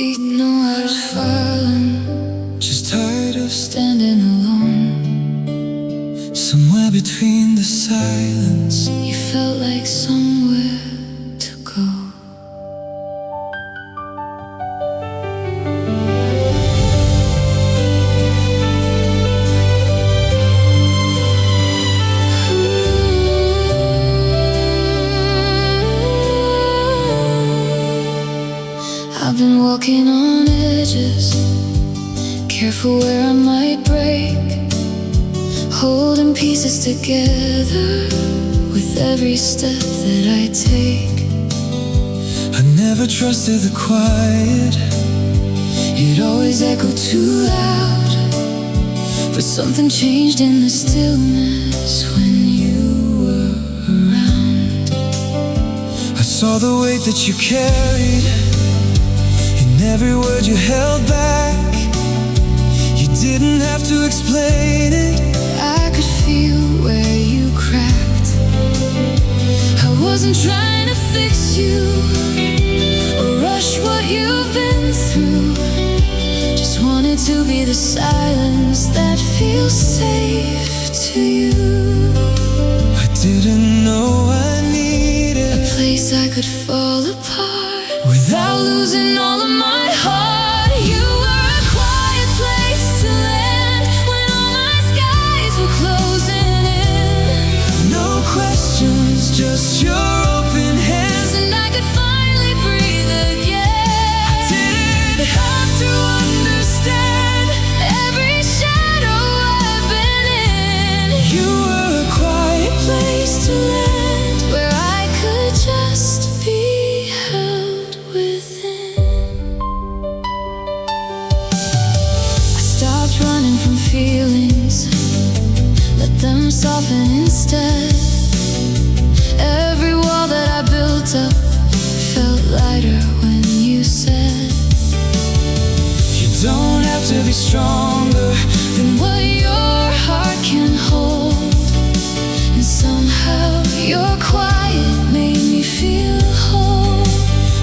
Ignored falling, just tired of standing alone. Somewhere between the silence, you felt like somewhere to go. I've been walking on edges, careful where I might break, holding pieces together with every step that I take. I never trusted the quiet, it always echoed too loud. But something changed in the stillness when you were around. I saw the weight that you carried, every word you held back. You didn't have to explain it, I could feel where you cracked. I wasn't trying to fix you or rush what you've been through, just wanted to be the silence that feels safe to you. I didn't know I needed a place I could fall apart without losing all of my heart. You were a quiet place to land when all my skies were closing in. No questions, just your open hands, and I could finally breathe again. I didn't have to understand every shadow I've been in. You were a quiet place to land where I could just be held within. I stopped running from feelings, let them soften instead. Every wall that I built up felt lighter when you said, you don't have to be stronger than what your heart can hold. And somehow your quiet made me feel whole.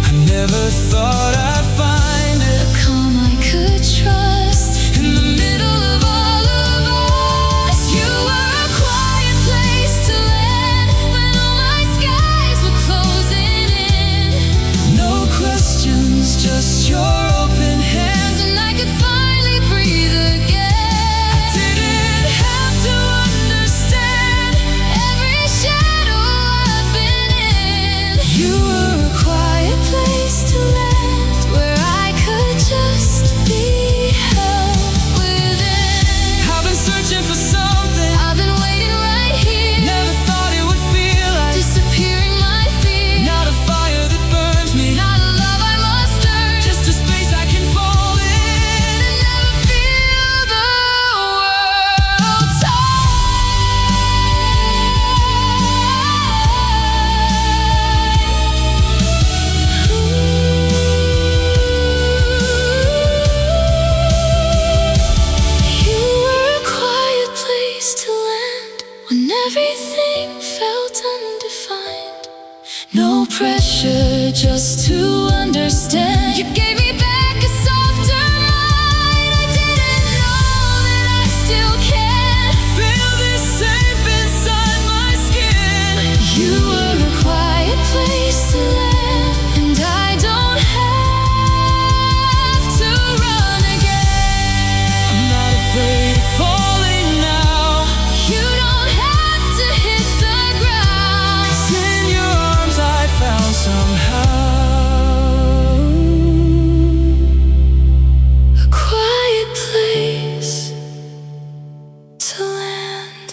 I never thought I'd find a calm I could trust in the middle of all of us. You were a quiet place to land when all my skies were closing in. No questions, just your open hands, and I could finally breathe again. I didn't have to understand every shadow I've been in. You were a quiet place to land where I could just be held within. I've been searching for something, I've been waiting right here. Never thought it would feel like disappearing my fear. Not a fire that burns me, not a love I must earn, just a space I can fall in and never feel the world turn. You were a quiet place to land when everything felt undefined. No pressure, just to understand. You gave me back a softer mind. I didn't know that I still can feel this same inside my skin. You were a quiet place to land, and I don't have to run again. I'm not afraid of falling now. You don't have to hit the ground, 'cause in your arms I found somehow a quiet place to land.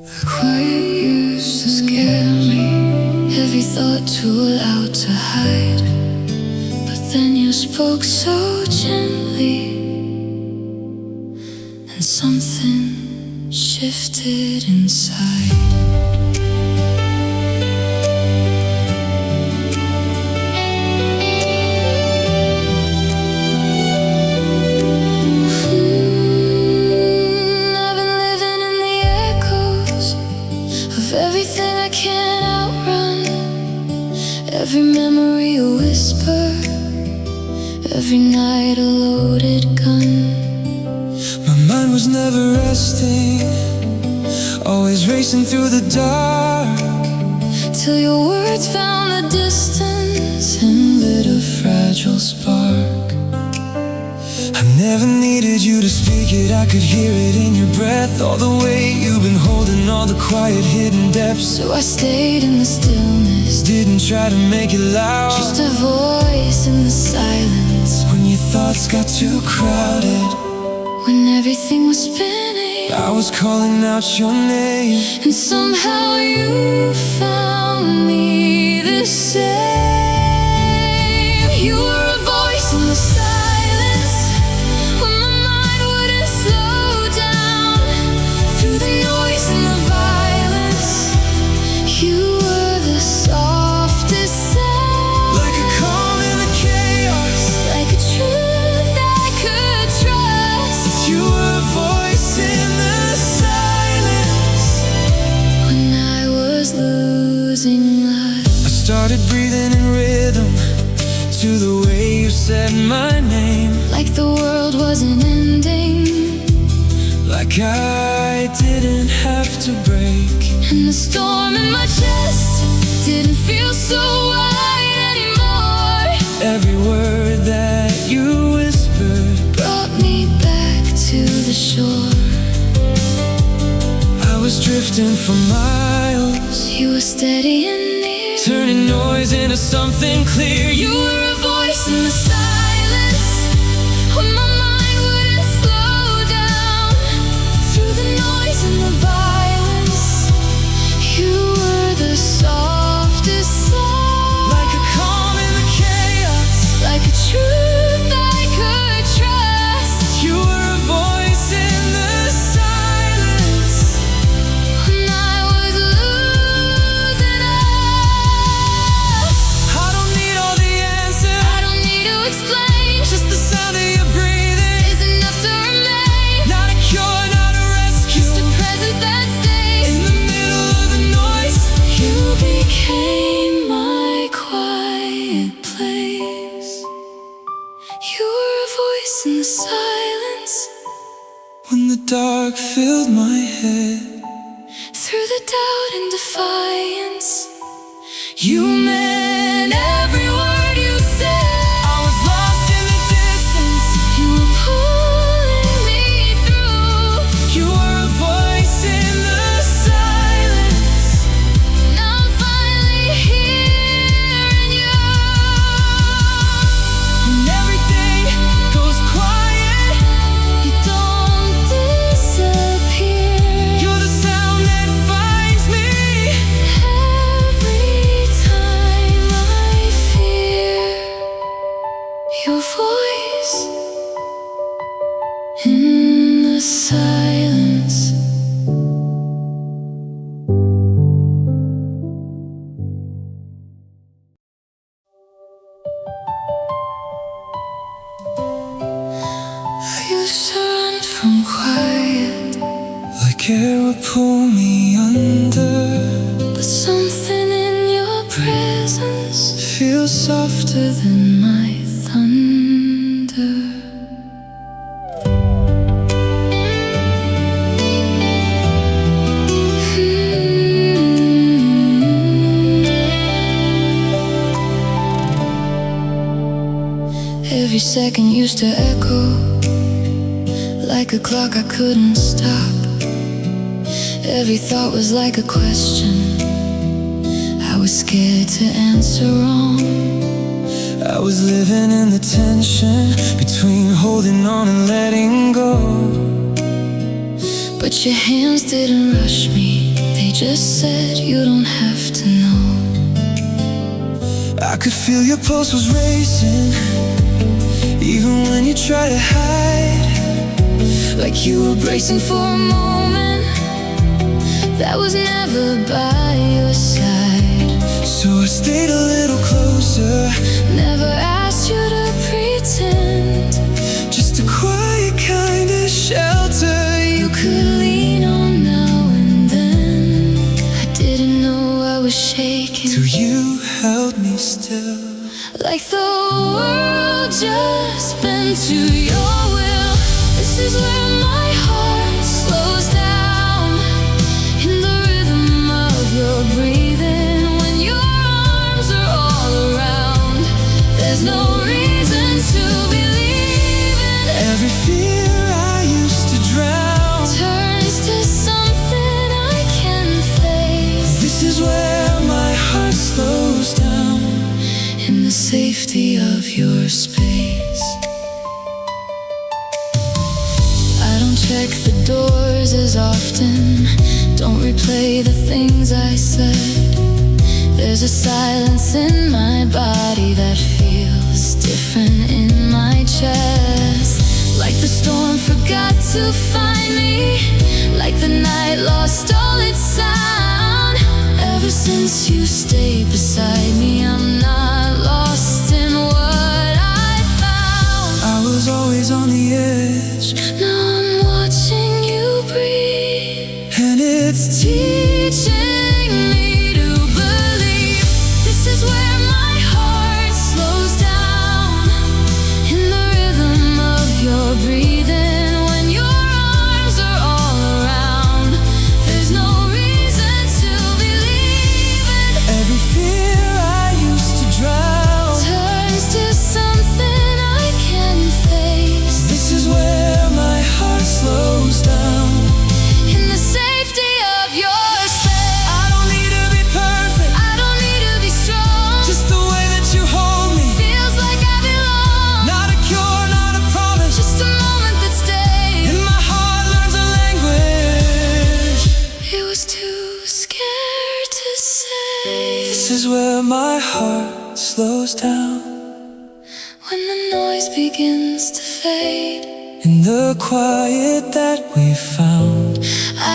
The quiet used to scare me, every thought too loud to hide. But then you spoke so gently, and something shifted inside. Every memory a whisper, every night a loaded gun. My mind was never resting, always racing through the dark, till your words found the distance and lit a fragile spark. I never needed you to speak it, I could hear it in your breath. All the weight you've been holding, all the quiet hidden depths. So I stayed in the stillness, didn't try to make it loud, just a voice in the silence. when your thoughts got too crowded, when everything was spinning, I was calling out your name, and somehow you found me the same. You were a voice in the silence, when my mind wouldn't slow down. Through the noise and the violence, you were the softest sound. like a calm in the chaos, Like a truth I could trust. you were a voice in the silence. When I was losing life, I started breathing in rhythm to the way you said my name, like the world wasn't ending, like I didn't have to break. and the storm in my chest didn't feel so wide anymore. Every word that you whispered Brought me back to the shore. I was drifting for miles, You were steady and near, turning noise into something clear. you were a voice in the silence, when my mind wouldn't slow down. Through the noise and the violence, you were the softest sound. like a calm in the chaos, Like a truth I could trust. you were a voice in the silence. When I was losing up, I don't need all the answers, I don't need to explain, just the sound of your breathing. is enough to remain. Not a cure, not a rescue, Just a presence that stays. in the middle of the noise. You became my quiet place. You were a voice in the silence, When the dark filled my head, through the doubt and defiance. You meant every word you said. I was lost in the distance. You were pulling me through. You were a voice in the silence. Now I'm finally hearing you. When everything goes quiet, You don't disappear. you're the sound that finds me. Every time I fear your voice in the silence. I used to run from quiet, Like air would pull me under, but something in your presence feels softer than my thunder. Every second used to echo like a clock I couldn't stop. Every thought was like a question I was scared to answer wrong. I was living in the tension between holding on and letting go. But your hands didn't rush me, they just said you don't have to know. I could feel your pulse was racing, even when you try to hide. Like you were bracing for a moment that was never by your side. So I stayed a little closer, Never asked you to pretend, just a quiet kind of shelter you could lean on now and then. I didn't know I was shaking till you held me still. still. like the world just bent to your will. This is where my heart slows down, in the rhythm of your breathing. When your arms are all around, there's no reason to believe in. Every fear I used to drown turns to something I can face. This is where my heart slows down, in the safety of your space. I don't check the doors as often, don't replay the things I said. There's a silence in my body that feels different in my chest, like the storm forgot to find me, like the night lost all its sound. Ever since you stayed beside me, I'm not lost in what I found. I was always on the edge, Now I'm watching you breathe, and it's teaching me to believe. This is where my heart slows down, in the rhythm of your breathing. When your arms are all around, there's no reason to believe it. every fear I used to drown Turns to something I can face, This is where my heart slows down, in the safety of your space. I don't need to be perfect, I don't need to be strong, just the way that you hold me. feels like I belong. Not a cure, not a promise, Just a moment that stayed. and my heart learns a language. It was too scared to say. This is where my heart slows down, When the noise begins to fade, in the quiet that we found.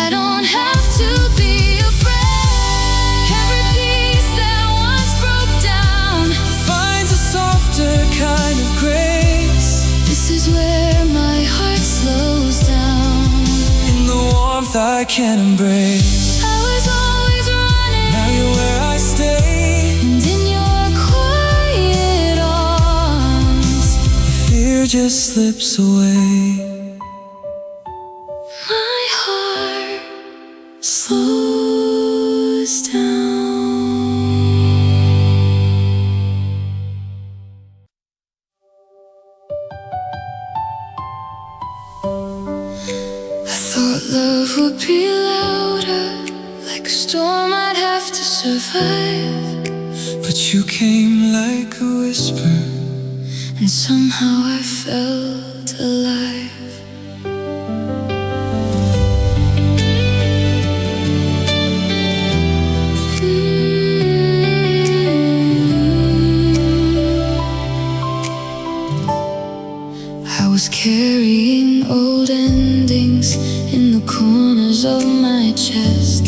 I don't have to be afraid. Every piece that once broke down Finds a softer kind of grace, This is where my heart slows down. in the warmth I can embrace. I was always running, Now you're where I stay, and in your quiet arms, fear just slips away. my heart slows down. I thought love would be louder, like a storm I'd have to survive. But you came like a whisper, And somehow I felt alive. I was carrying old endings in the corners of my chest.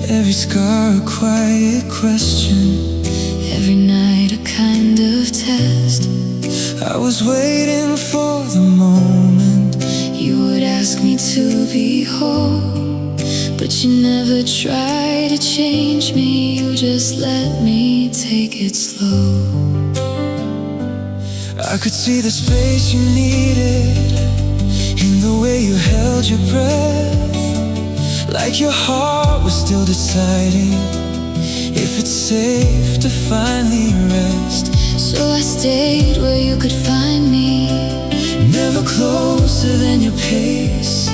every scar a quiet question. Every night a kind of test. I was waiting for the moment You would ask me to be whole, but you never tried to change me. You just let me take it slow. I could see the space you needed in the way you held your breath, like your heart was still deciding if it's safe to finally rest. So I stayed where you could find me, Never closer than your pace,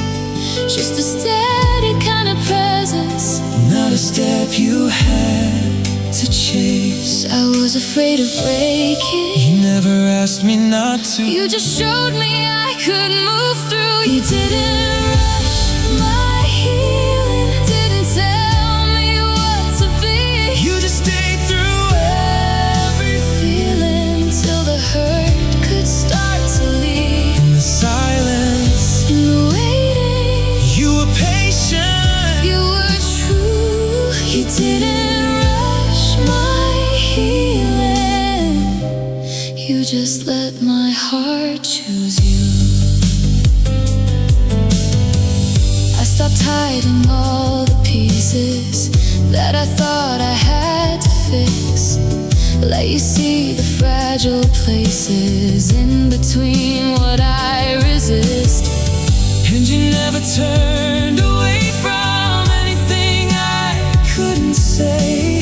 just a steady kind of presence, not a step you had to chase. I was afraid of breaking. You never asked me not to. You just showed me I could move through. You didn't rush my healing, didn't tell me what to be. You just stayed through Every feeling till the hurt could start to leave. in the silence. In the waiting, You were patient. you were true. You didn't rush my healing. You just let my heart choose you. I stopped hiding all the pieces that I thought I had to fix. Let you see the fragile places in between what I resist. And you never turned away from anything I couldn't say.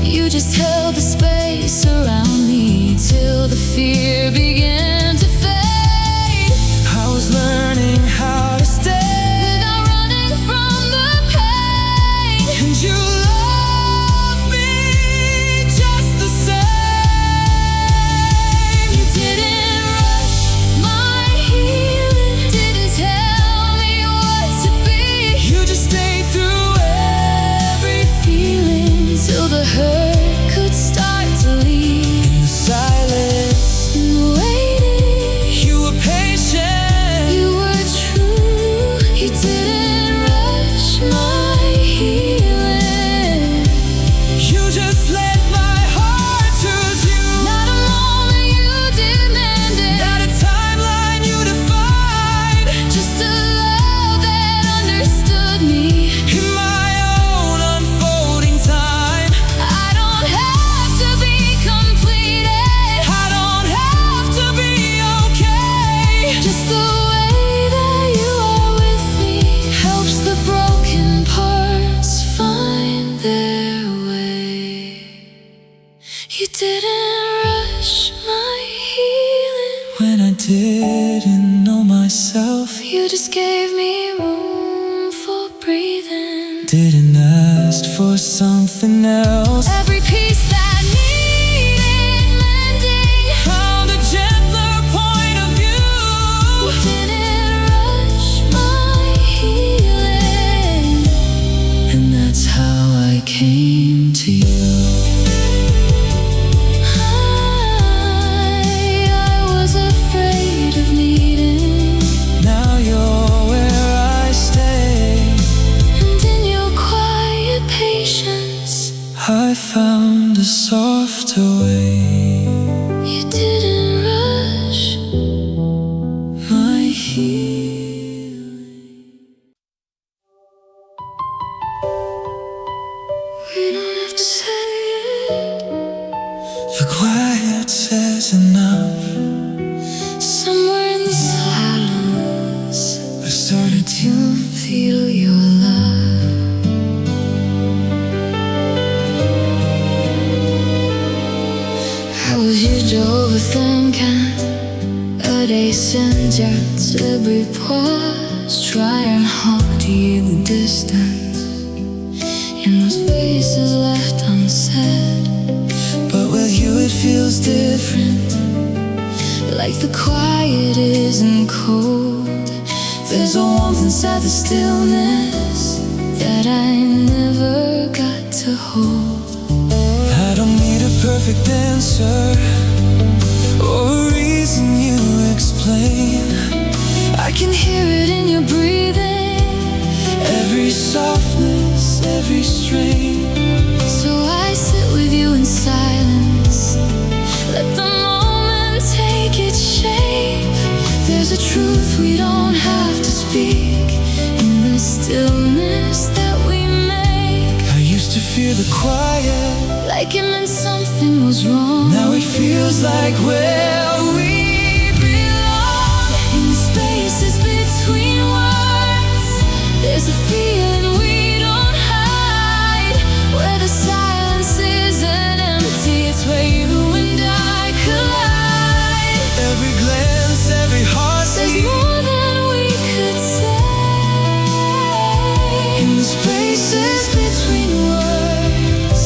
You just held the space around me till the fear began to fade. I was learning how to stay Without running from the pain. and you loved me just the same. You didn't rush my healing, didn't tell me what to be. You just stayed through Every feeling till the hurt could start to leave. in the silence. And waiting, You were patient. you were true. You didn't rush my healing. You just let my heart choose you. Not a moment you demanded, Not a timeline you defined. just a love that understood me. In my own unfolding time. I don't have to be completed, I don't have to be okay. just the way that you are with me helps the broken parts find their way. You didn't rush my healing, When I didn't know myself, you just gave me room for breathing. didn't ask for something else. Every piece that needed mending, Found a gentler point of view. didn't rush my healing. And that's how I came to you. I was afraid of needing, Now you're where I stay. and in your quiet patience, I found a softer way. you didn't rush. My healing. We don't have to say it. The quiet says enough. Somewhere in the silence, I started to you feel your love. I was your Jehovah thinking, a day sends out every pause, trying hard to heal the distance in those spaces left unsaid. but with you it feels different. Like the quiet isn't cold, there's a warmth inside the stillness that I never got to hold. I don't need a perfect answer or a reason you explain. I can hear it in your breathing, Every softness, every strain. so I sit with you in silence. Let the moment take its shape. There's a truth we don't have to speak in the stillness that we make. I used to fear the quiet. Like it meant something was wrong. Now it feels like where we belong. In the spaces between words, there's a feeling we don't hide. Where the silence isn't empty, it's where you and I collide. every glance, every There's heartbeat. more than we could say. In the spaces between words,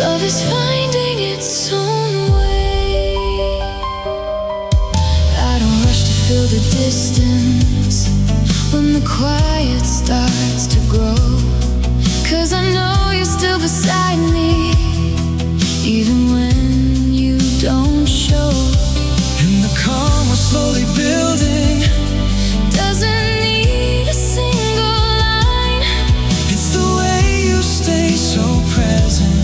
love is finding its own way. I don't rush to fill the distance when the quiet starts to grow, 'cause I know you're still beside me, even when you don't show. And the calm was slowly building. Doesn't need a single line It's the way you stay so present.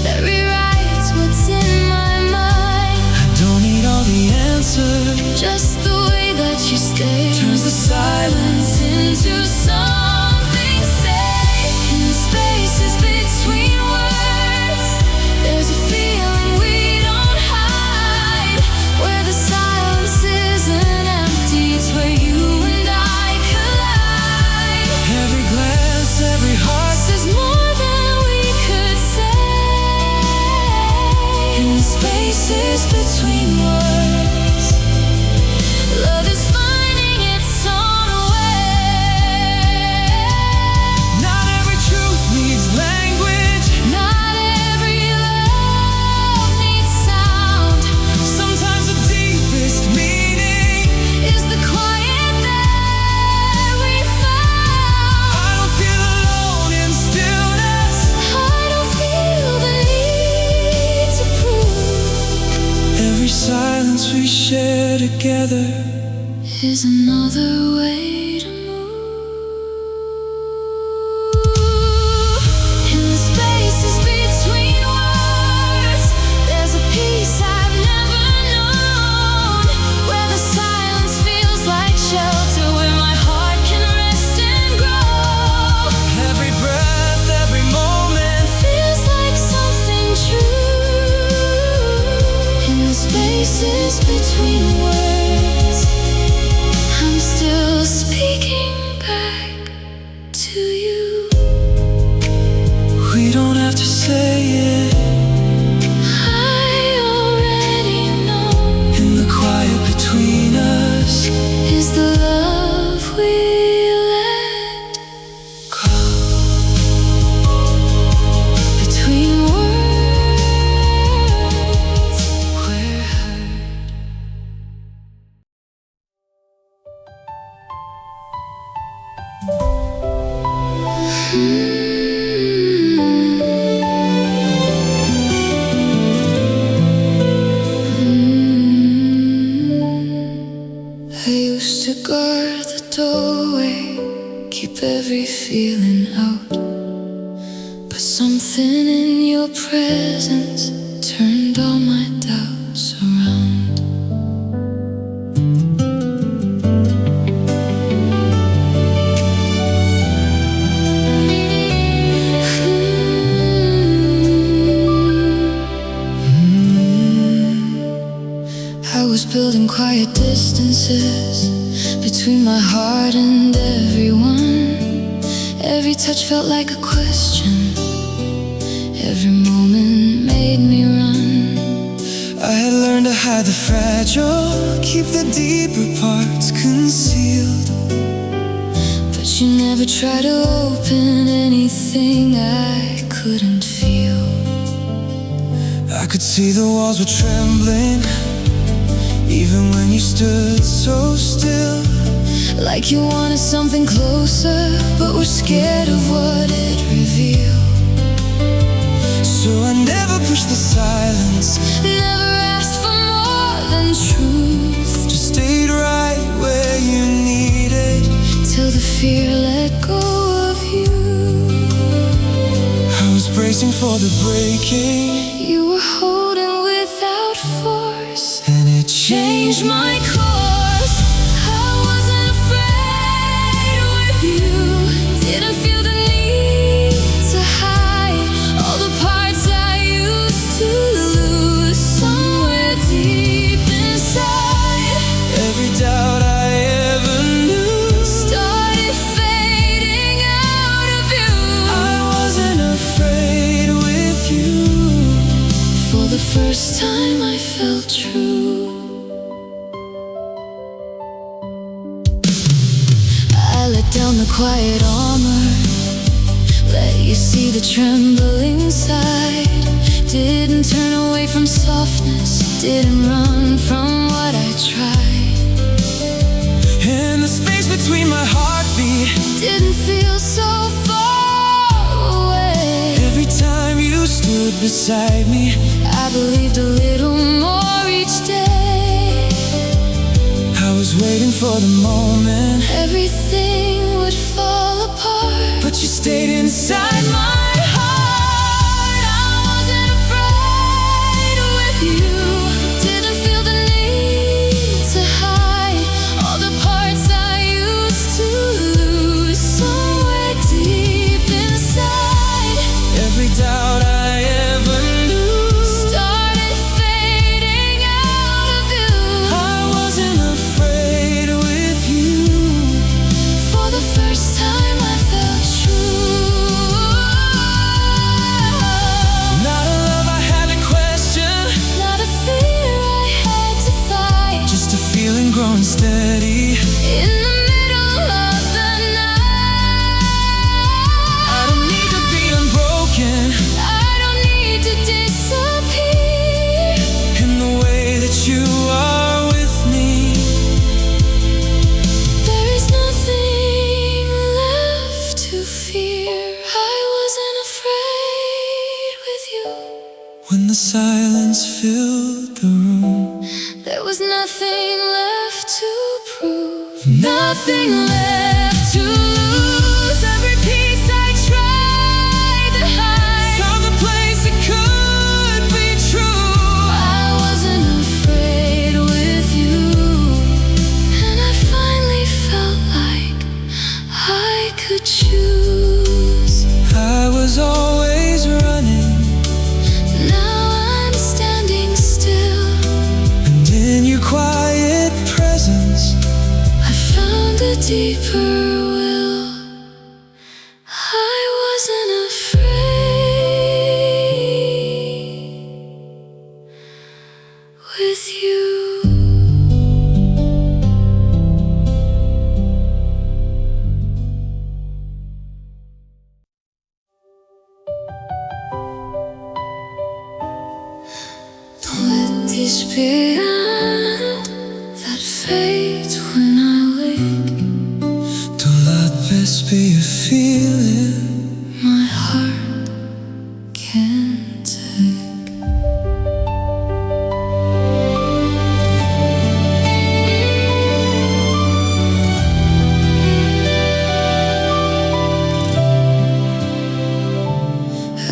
that rewrites what's in my mind. I don't need all the answers. Just the way that you stay Turns the silence into something safe. In the spaces between words, there's a feeling spaces between words. Love is finding its own way. Not every truth needs language. Not every love needs sound. Sometimes the deepest meaning Is the quiet that we found. I don't feel alone in stillness. I don't feel the need to prove. Every silence we share together Is another way to move. In the spaces between words, there's a peace I've never known. Where the silence feels like shelter, where my heart can rest and grow. every breath, every moment. Feels like something true. In the spaces between words, I'm still speaking back to you. We don't have to say it. I already know. In the quiet between us, Is the love we let go. between words we're heard. I used to guard the doorway, keep every feeling out. But something in your presence turned all my doubts around. I was building quiet distances between my heart and everyone. Every touch felt like a question. Every moment made me run. I had learned to hide the fragile, keep the deeper parts concealed. But you never tried to open anything I couldn't feel. I could see the walls were trembling, even when you stood so still. Like you wanted something closer, but were scared of what it revealed. So I never pushed the silence, Never asked for more than truth, just stayed right where you needed. till the fear let go of you. I was bracing for the breaking, You were holding without force, and it changed my course. I wasn't afraid with you. Didn't feel the need to hide all the parts I used to lose. Somewhere deep inside, every doubt I ever knew started fading out of you. I wasn't afraid with you. For the first time I felt true. I let down the quiet armor, let you see the trembling side. Didn't turn away from softness, didn't run from what I tried. In the space between my heartbeat, Didn't feel so far away. every time you stood beside me, I believed a little more each day. I was waiting for the moment, Everything would fall apart, but you stayed inside my heart. I wasn't afraid with you. Didn't feel the need to hide all the parts I used to lose. Somewhere deep inside, every doubt I ever knew started fading out of you. I wasn't afraid with you. For filled the room. There was nothing left to prove, nothing left to lose. Every piece I tried to hide Found the place it could be true. I wasn't afraid with you, and I finally felt like I could choose. I was always running, Now I'm standing still. and in your quiet presence I found a deeper will. I wasn't afraid with you. Don't let despair that fades when I wake. don't let this be a feeling. My heart can't take.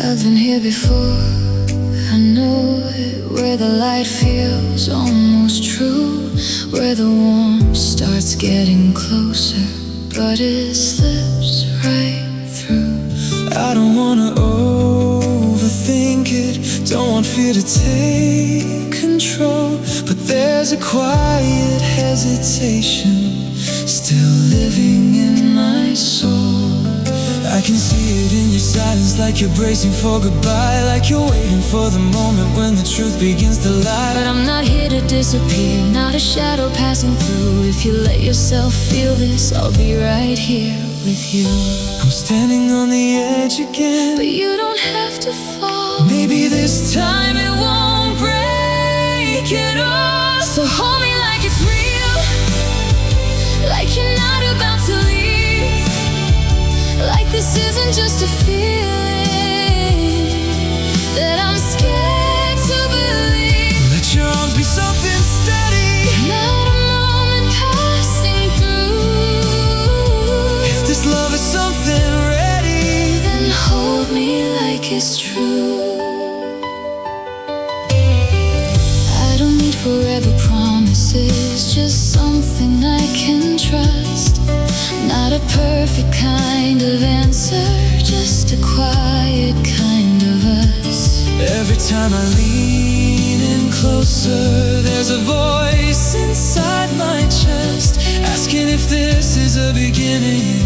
I've been here before, I know it, where the light feels almost true, where the warmth starts getting closer, but it slips right through. I don't wanna overthink it, don't want fear to take control, but there's a quiet hesitation still living in my soul. I can see it in your silence, like you're bracing for goodbye, like you're waiting for the moment when the truth begins to lie. But I'm not here to disappear, not a shadow passing through. If you let yourself feel this, I'll be right here with you. I'm standing on the edge again, But you don't have to fall. maybe this time Time it won't break at all. So hold me like it's real, like you're not about to leave, like this isn't just a feeling that I'm scared to believe. let your arms be something steady. Not a moment passing through. If this love is something ready, Then hold me like it's true. I don't need forever promises, just something I can trust. Not a perfect kind of answer, just a quiet kind of us. every time I lean in closer, there's a voice inside my chest asking if this is a beginning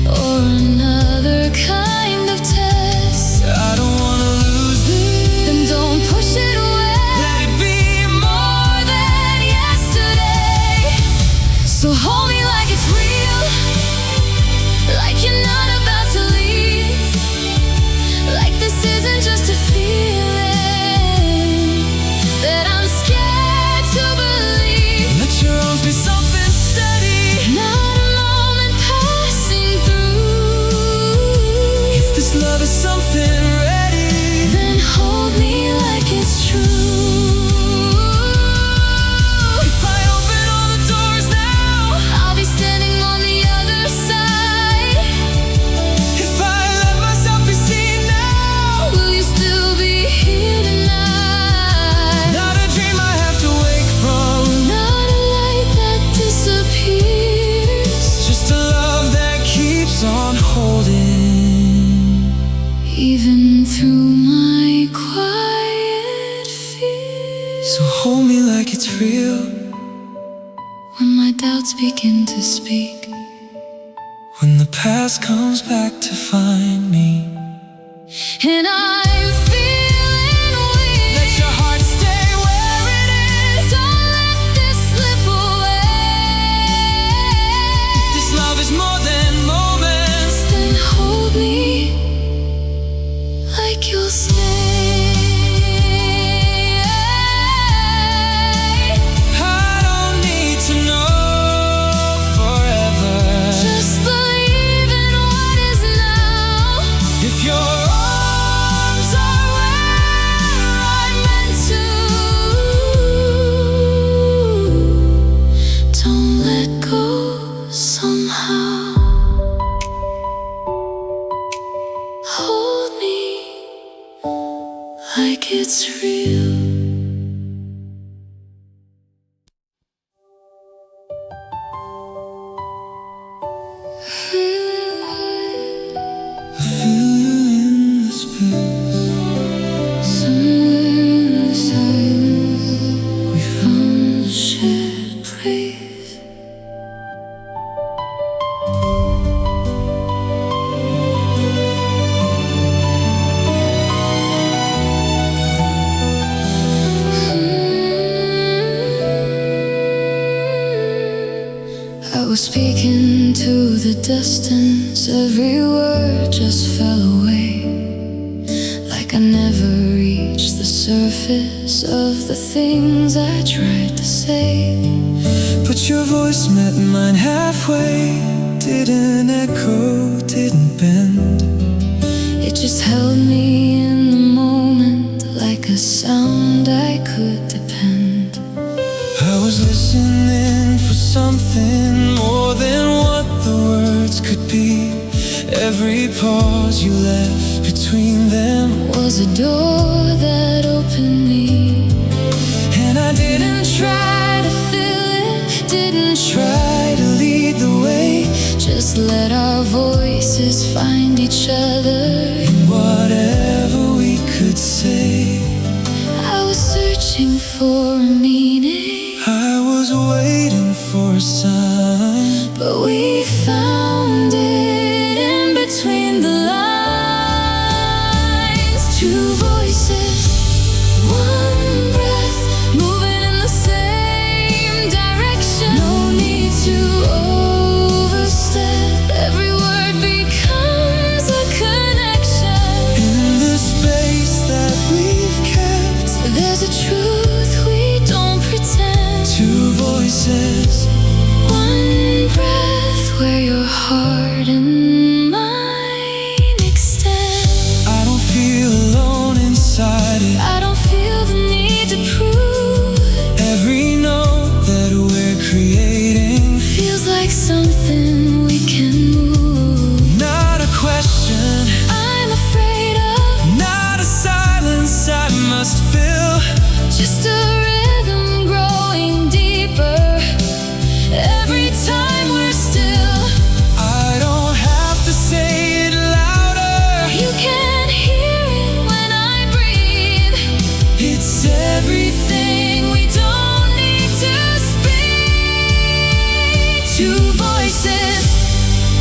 Or another kind of test. I don't wanna lose this. Then don't push it away. Let it be More than yesterday. So hold me like it's real, like you're not about to leave, like this isn't just a feeling that I'm scared to believe. let your arms be something steady. Not a moment passing through. If this love is something ready, Then hold me like it's true. if I open all the doors now, I'll be standing on the other side. if I let myself be seen now, Will you still be here tonight? not a dream I have to wake from, Not a light that disappears, just a love that keeps on holding. even through my quiet fears. So hold me like it's real, When my doubts begin to speak, when the past comes back to find me. and I'm feeling weak. Let your heart stay where it is. Don't let this slip away. If this love is more than moments, Then hold me like you'll stay. I don't need to know forever. Just believe in what is now. If your arms was speaking to the distance. Every word just fell away, like I never reached the surface of the things I tried to say. But your voice met mine halfway, didn't echo, didn't bend. It just held me in the moment, like a sound I could depend. I was listening for something more than what the words could be. Every pause you left between them was a door that opened me. and I didn't Try to fill it, didn't try to lead the way. just let our voices find each other. Whatever we could say, I was searching for a meaning, I was waiting for a sign. but we found it in between the lines. Two voices, one breath, moving in the same direction. No need to overstep, every word becomes a connection. In the space that we've kept, There's a truth we don't pretend. two voices, One breath where your heart and mine extend. I don't feel alone inside it. I don't feel the need to prove. Every note that we're creating, Feels like something we can move. not a question, I'm afraid of not a silence I must fill. just a rhythm growing deeper every time we're still. I don't have to say it louder, You can hear it when I breathe. it's everything we don't need to speak. Two voices,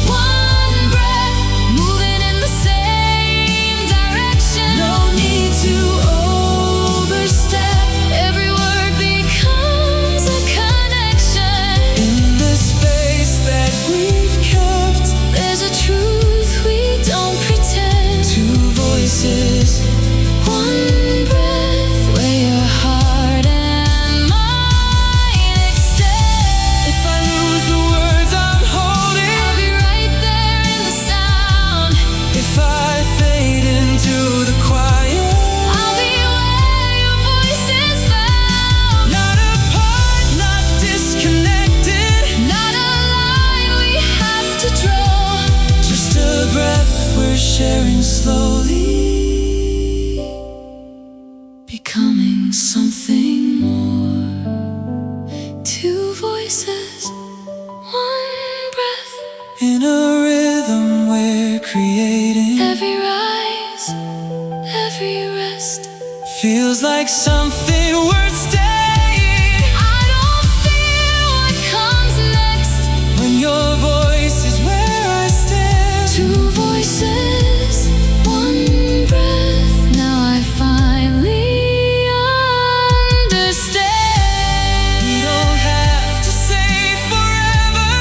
one breath, moving in the same direction. No need to overstep, every word becomes a connection. In the space that we've kept, There's a truth we don't pretend. two voices, One breath where your heart and mine extend. if I lose the words I'm holding, I'll be right there in the sound. if I fade into the quiet, I'll be where your voice is found. not apart, not disconnected, Not a line we have to draw. just a breath we're sharing slowly, Becoming something more. Two voices, one breath. in a rhythm we're creating. Every rise, every rest. Feels like something worth staying. I don't fear what comes next. When your voice is where I stand, Two voices, one breath. Now I finally understand. we don't have to say forever.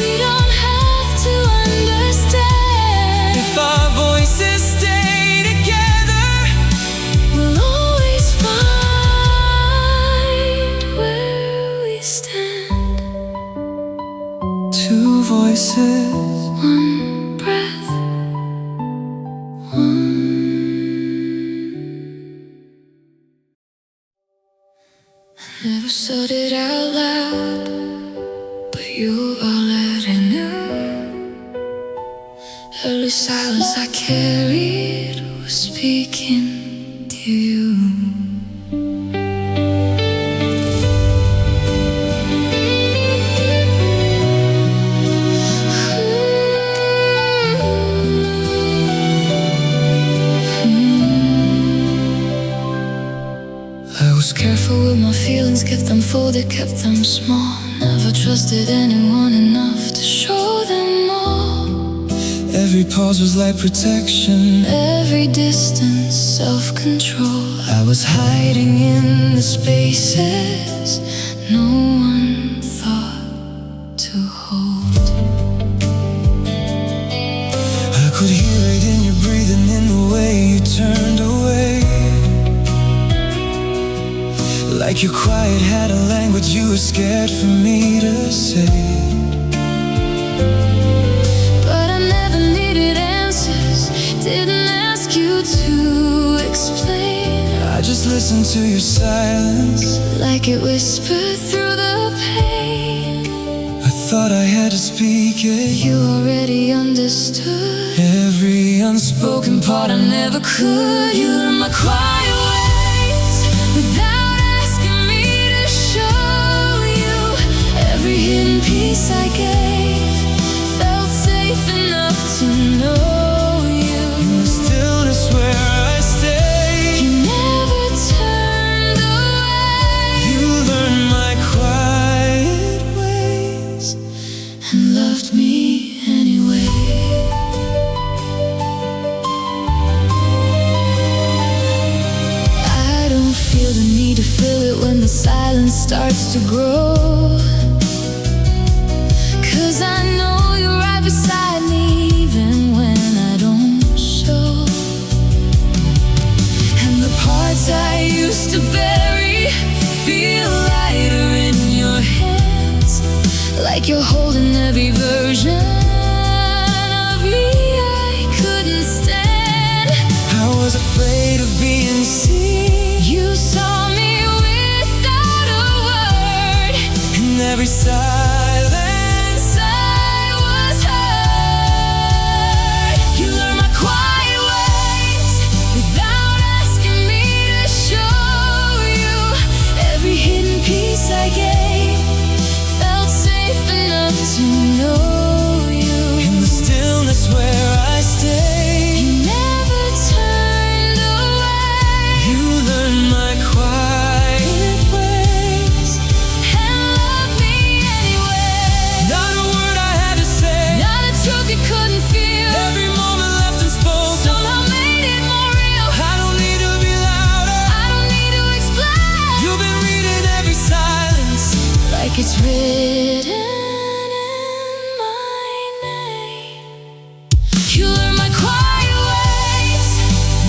We don't have to understand. If our voices stay together, We'll always find where we stand. two voices, One breath, one. I never said it out loud, but you already knew. Every silence I carried was speaking to you. I was careful with my feelings, kept them folded, kept them small. Never trusted anyone enough to show them all. every pause was like protection. Every distance, self-control. I was hiding in the spaces no one thought to hold. Like your quiet had a language you were scared for me to say. But I never needed answers, didn't ask you to explain. I just listened to your silence, like it whispered through the pain. I thought I had to speak it. You already understood Every unspoken part I never could. You learned my quiet ways without asking me to show you. Every hidden piece I gave felt safe enough to know you. In the stillness where I stayed, You never turned away. you learned my quiet ways and loved me anyway. I don't feel the need to fill it when the silence starts to grow. 'Cause I know you're right beside me even when I don't show. And the parts I used to bury feel lighter in your hands, like you're holding every version of me I couldn't stand. I was afraid of being seen. You saw me without a word. In every silence I was heard. You learned my quiet ways without asking me to show you. Every hidden piece I gave felt safe enough to know you. in the stillness where I stayed, You never turned away you learned my quiet ways. and loved me anyway. Not a word I had to say, Not a truth you couldn't feel. every moment left unspoken. Somehow made it more real. I don't need to be louder, I don't need to explain. you've been reading every silence. Like it's written in my name. You learned my quiet ways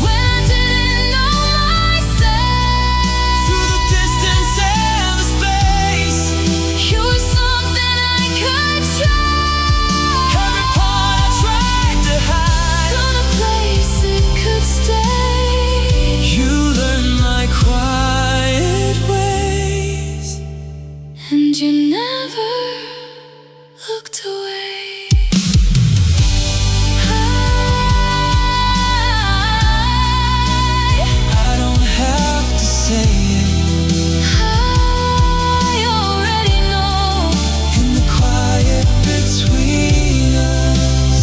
when I didn't know myself. Through the distance and the space, You were something I could trust. every part I tried to hide, Found a place it could stay. you learned my quiet ways. And you never looked away. I don't have to say it, I already know. in the quiet between us.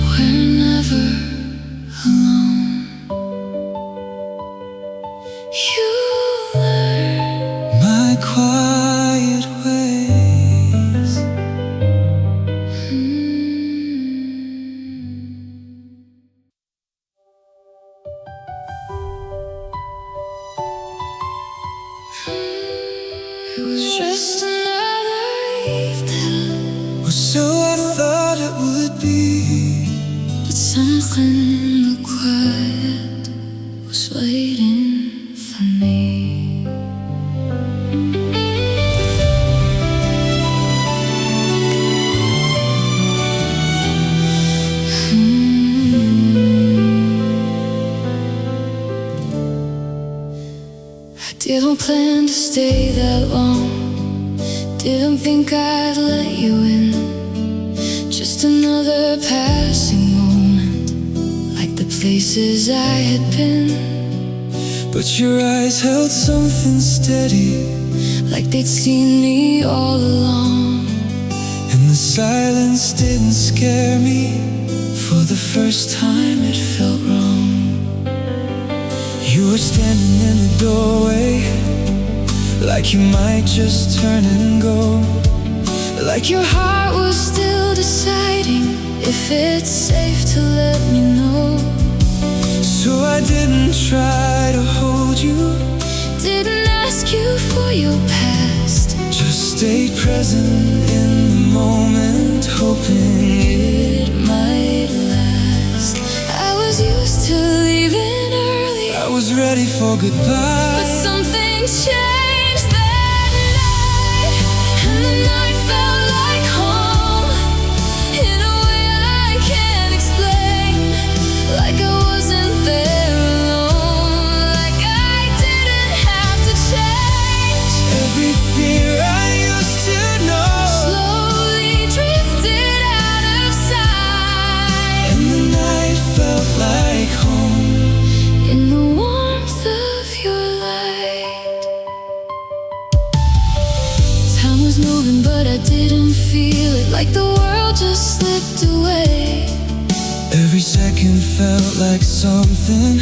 We're never alone. You learn My quiet ways. It was just another evening, Or so I thought it would be. but something in the quiet was waiting for me. I didn't plan to stay that long. Didn't think I'd let you in. Just another passing moment, like the places I had been. But your eyes held something steady, Like they'd seen me all along. and the silence didn't scare me. For the first time it felt wrong. You were standing in the doorway, like you might just turn and go. Like your heart was still deciding if it's safe to let me know. So I didn't try to hold you, Didn't ask you for your past. just stayed present in the moment, hoping It might last. I was used to leaving early. I was ready for goodbye. But something changed that night, and the night felt like home in a way I can't explain. Like I wasn't there alone, like I didn't have to change. Every fear I used to know Slowly drifted out of sight, and the night felt like home in the warmth of your light. Time was moving but I didn't feel it, like the world just slipped away. Every second felt like something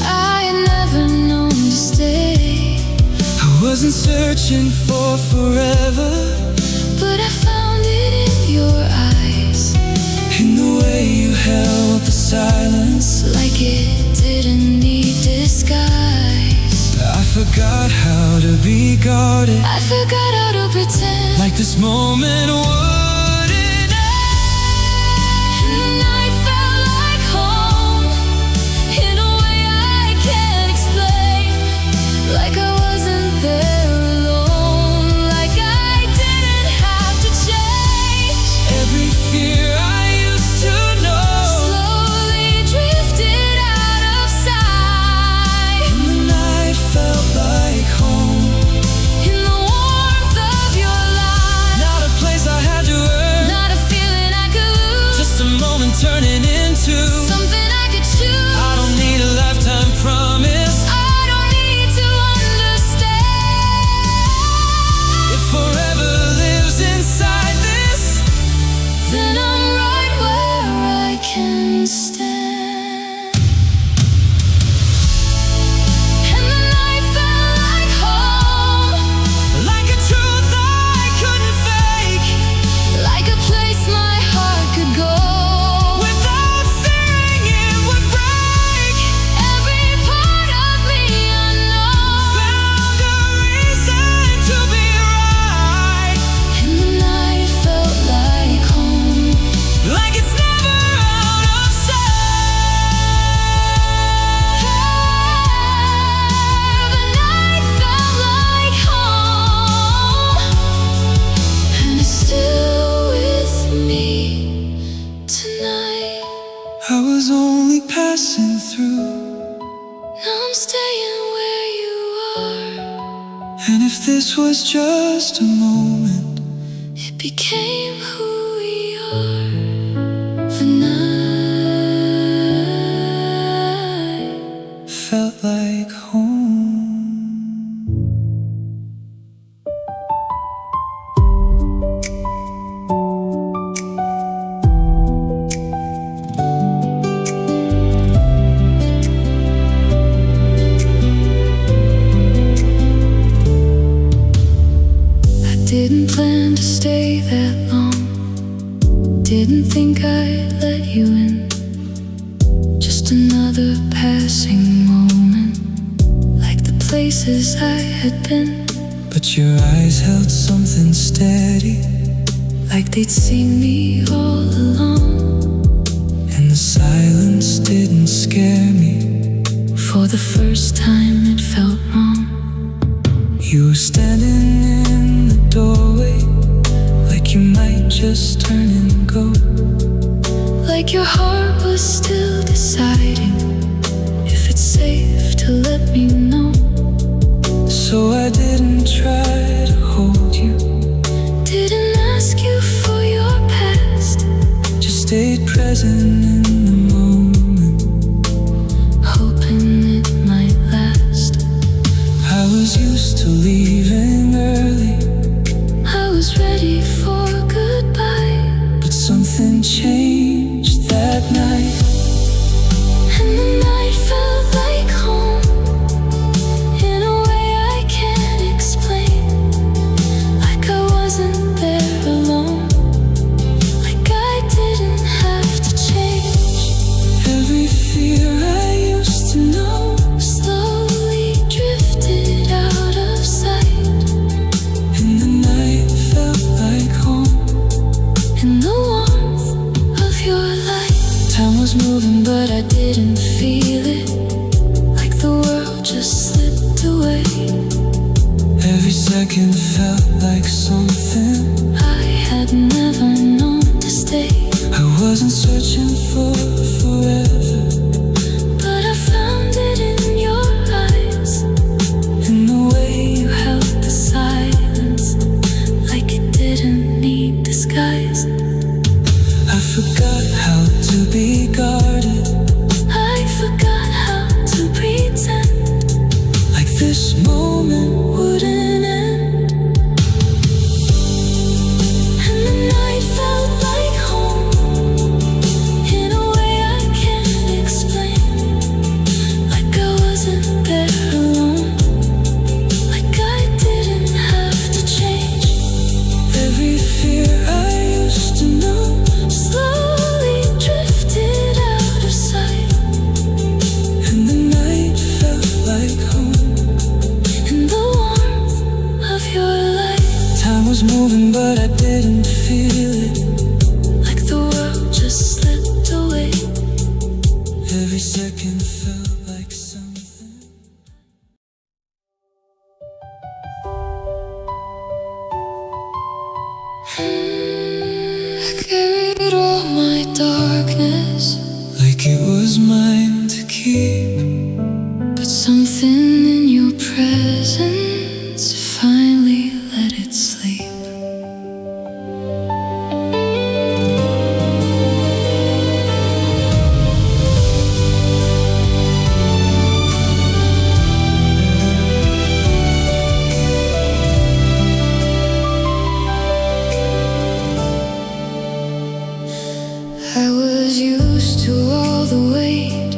I had never known to stay, I wasn't searching for forever, but I found it in your eyes, in the way you held the silence. like it didn't need disguise. I forgot how to be guarded, I forgot how to pretend, like this moment wouldn't end. and the night felt like home in a way I can't explain. Like I wasn't there alone, like I didn't have to change. Every fear I used to know Slowly drifted out of sight, and the night felt like home. in the warmth of your light. Not a place I had to earn, Not a feeling I could lose, just a moment turning into something I could choose. I don't need a lifetime promise. I don't need to understand. If forever lives inside this, Then I'm right where I can stand. And the night felt like home, like a truth I couldn't fake, like a place my heart could go without fearing it would break. every part of me I know. Found a reason to be right, And the night felt like home, like it's never out of sight. the night felt like home, and it's still with me tonight. I was only passing through, Now I'm staying where you are. and if this was just a moment, It became who we are. The night felt like home. I didn't plan to stay that long. Didn't think I'd let you in. Just another passing moment, like the places I had been. But your eyes held something steady, Like they'd seen me all along. and the silence didn't scare me. For the first time it felt wrong. You were standing in the doorway, like you might just turn and go. Like your heart was still deciding if it's safe to let me know. So I didn't try to hold you, Didn't ask you for your past, just stayed present in the moment, hoping it might last. I was used to leaving early, I was ready for goodbye, but something changed that night. and second felt like something I had never known to stay. I wasn't searching for forever, But I found it in your eyes, in the way you held the silence like it didn't need disguise. I forgot how to be guarded, I forgot how to pretend like this moment wouldn't end. And the night felt like home in a way I can't explain. Like I wasn't there alone, like I didn't have to change. Every fear I used to know Slowly drifted out of sight, and the night felt like home. in the warmth of your light, Time was moving but I didn't feel it. like the world just slipped away. Every second felt like something. I carried all my darkness, Like it was mine to keep. but something in your presence finally let it sleep. I was used to all the weight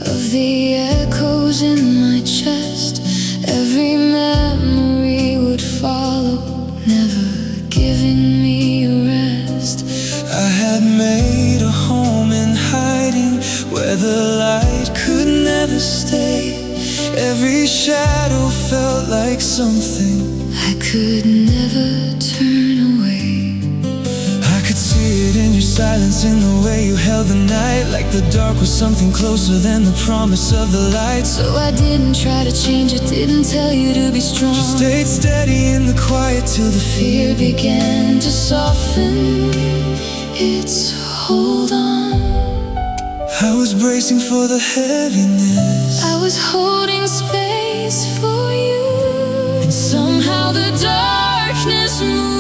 of the echoes in my chest. Every memory would follow, never giving me a rest. I had made a home in hiding where the light could never stay. Every shadow felt like something I could never turn away. I could see it in your silence, in the way you held the night. Like the dark was something closer than the promise of the light. So I didn't try to change it, didn't tell you to be strong. Just stayed steady in the quiet till the Fear began to soften its hold on. I was bracing for the heaviness. I was holding space for you, and somehow the darkness moved.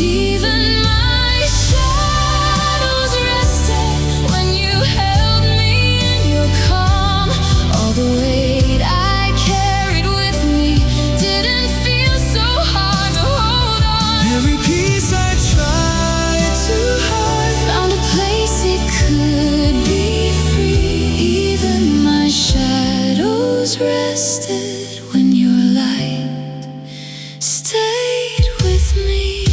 Even my shadows rested when you held me in your calm. All the weight I carried with me didn't feel so hard to hold on. Every piece I tried to hide Found a place it could be free. Even my shadows rested when your light stayed with me.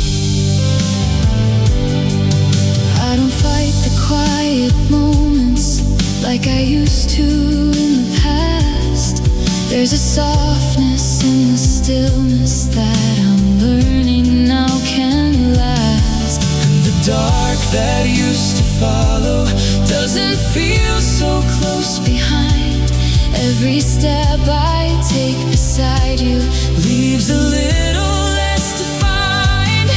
I don't fight the quiet moments like I used to in the past. There's a softness in the stillness that I'm learning now can last. the dark that used to follow. Doesn't feel so close behind. Every step I take beside you Leaves a little less to find.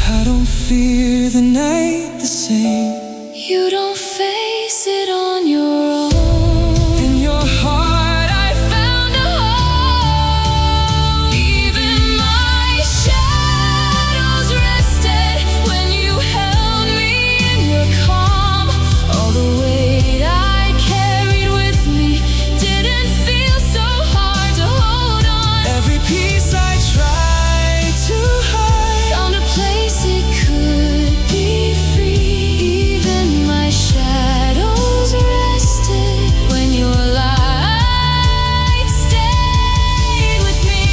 I don't fear the night the same. You don't face it on your own. In your heart I found a home. Even my shadows rested when you held me in your calm. All the weight I carried with me didn't feel so hard to hold on. every piece I tried to hide Found a place it could be free. Even my shadows rested when your light stayed with me.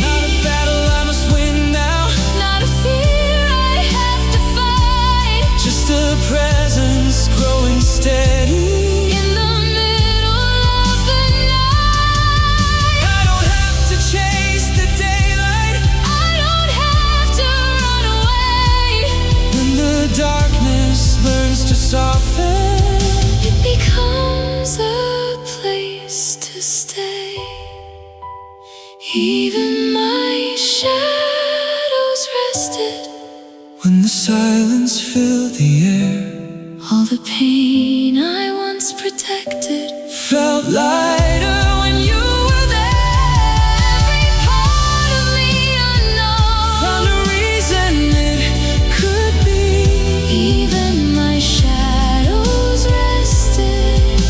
Not a battle I must win now, Not a fear I have to fight. just a presence growing steady. In the middle of the night, I don't have to chase the daylight. I don't have to run away. When the darkness learns to soften, It becomes a place to stay. Even my shadows rested. When the silence filled the air, All the pain I once protected felt lighter when you were there. Every part of me unknown Found a reason it could be. Even my shadows rested.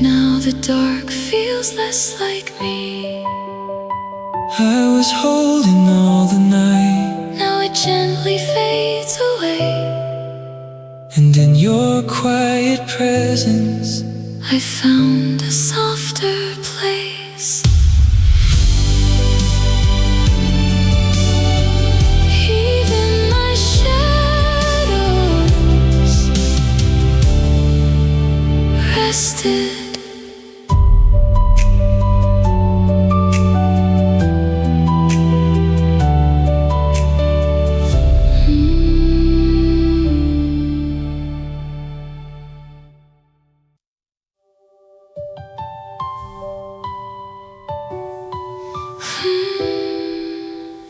Now the dark feels less like me. I was holding all the night, Now it gently fades away. and in your quiet presence I found a softer place. Even my shadows rested.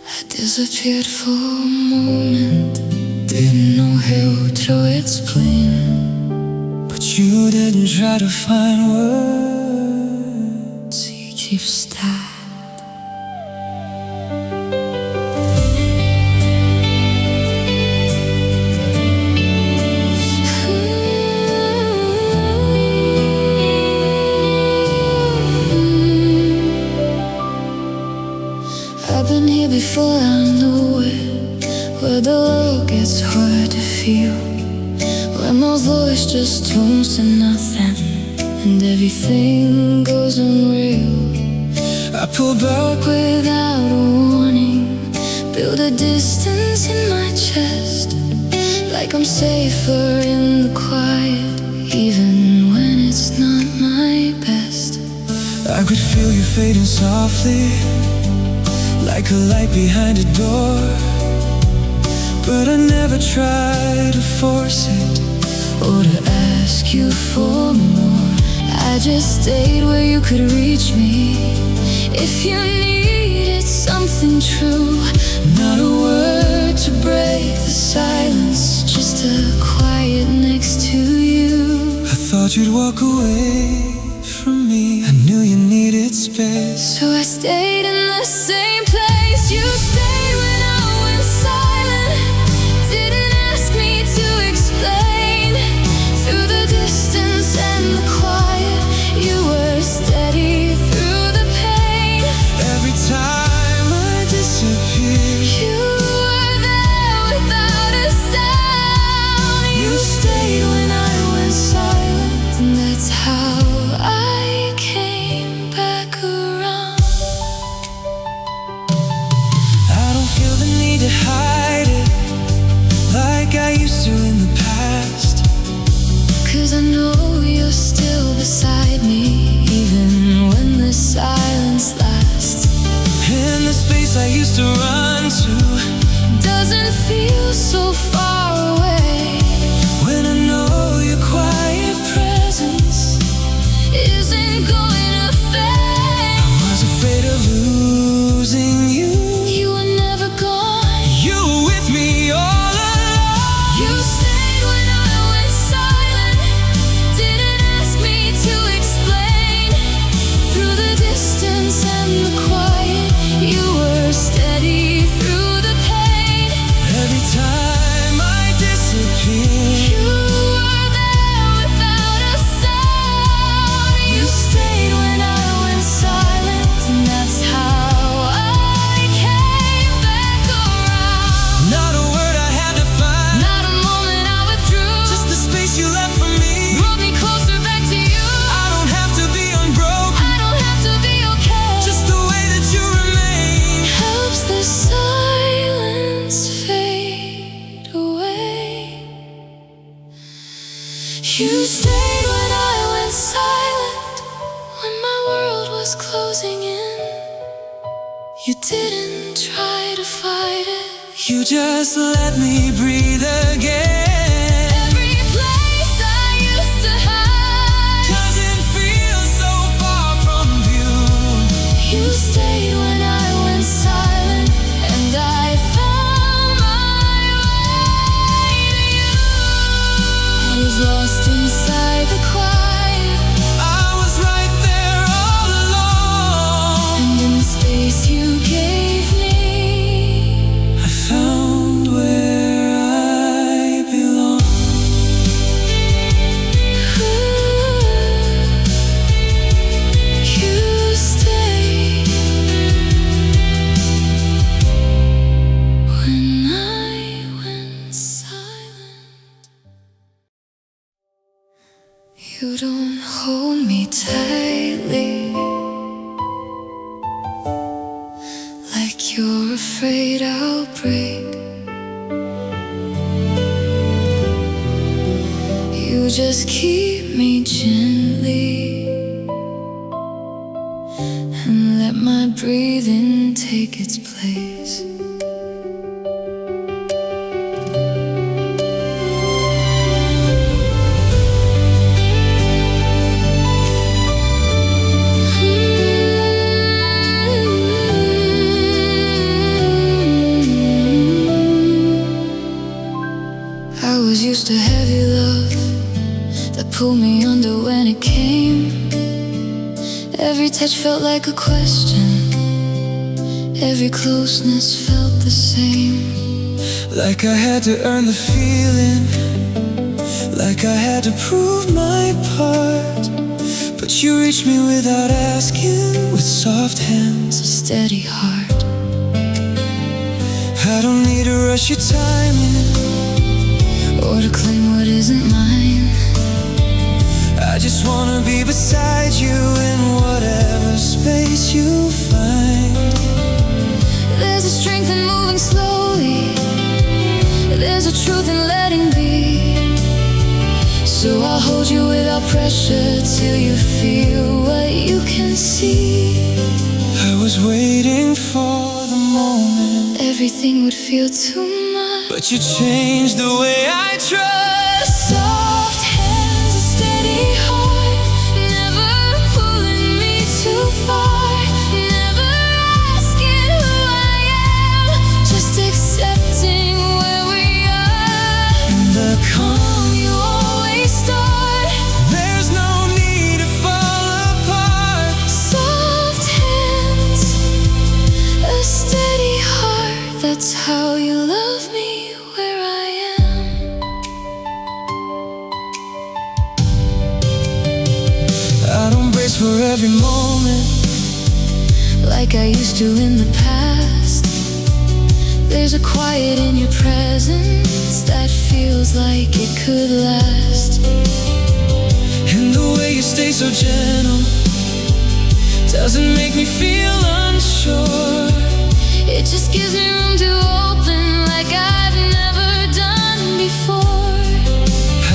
I disappeared for a moment, didn't know how to explain. but you didn't try to find words. You keep stabbed. I've been here before, I know it. Where the love gets hard to feel, where my voice just tones to nothing, and everything goes unreal. I pull back Without a warning, build a distance in my chest, like I'm safer in the quiet, even when it's not my best. I could feel you fading softly, like a light behind a door. But I never tried to force it, Or to ask you for more. I just stayed where you could reach me. If you needed something true, not a word to break the silence, just a quiet next to you. I thought you'd walk away from me. I knew you needed space. So I stayed in the same place. You stayed when I went silent, didn't ask me to explain. Through the distance and the quiet, you were steady through the pain. Every time I disappeared, You were there without a sound. You stayed when I went silent, and that's how I came back around. I don't feel the need to hide it like I used to in the past. 'Cause I know you're still beside me, even when the silence lasts. In the space I used to run to, Doesn't feel so far away. when I know your quiet presence Isn't going to fade. I was afraid of losing you. You were never gone. You were with me all along. You stayed when I went silent, didn't ask me to explain. Through the distance and the quiet, you were steady through the pain. Every time I disappeared, You were there without a sound. You stayed when I went silent, and that's how I came back around. not a word I had to find, Not a moment I withdrew, just the space you left for me. brought me closer back to you. I don't have to be unbroken, I don't have to be okay. just the way that you remain. Helps the silence fade away. You stayed when I went silent, when my world was closing in. You didn't try to fight it. You just let me breathe again. Every place I used to hide, Doesn't feel so far from view. you afraid I'll break. You just keep me gently and let my breathing take its place. I was used to heavy love that pulled me under when it came. Every touch felt like a question, every closeness felt the same. Like I had to earn the feeling, like I had to prove my part. But you reached me without asking, with soft hands, A steady heart. I don't need to rush your timing Or to claim what isn't mine. I just wanna be beside you in whatever space you find. There's a strength in moving slowly, there's a truth in letting be. So I'll hold you without pressure till you feel what you can see. I was waiting for the moment Everything would feel too much, but you changed the way I trust. soft hands, a steady heart, never pulling me too far, never asking who I am, just accepting where we are. In the Calm, you always start. there's no need to fall apart. Soft hands, a steady heart, that's how you love me where I am. I don't brace for every moment Like I used to in the past. There's a quiet in your presence that feels like it could last. and the way you stay so gentle doesn't make me feel unsure. It just gives me room to open like I've never done before.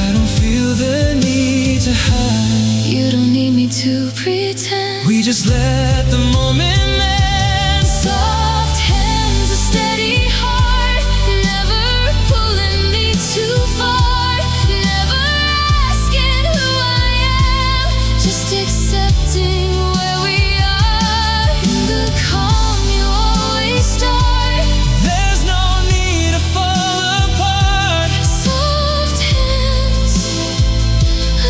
I don't feel the need to hide. You don't need me to pretend. We just let the moment mend. Soft hands, a steady heart, never pulling me too far, never asking who I am, just accepting where we are. In the calm, you always start. There's no need to fall apart. Soft hands,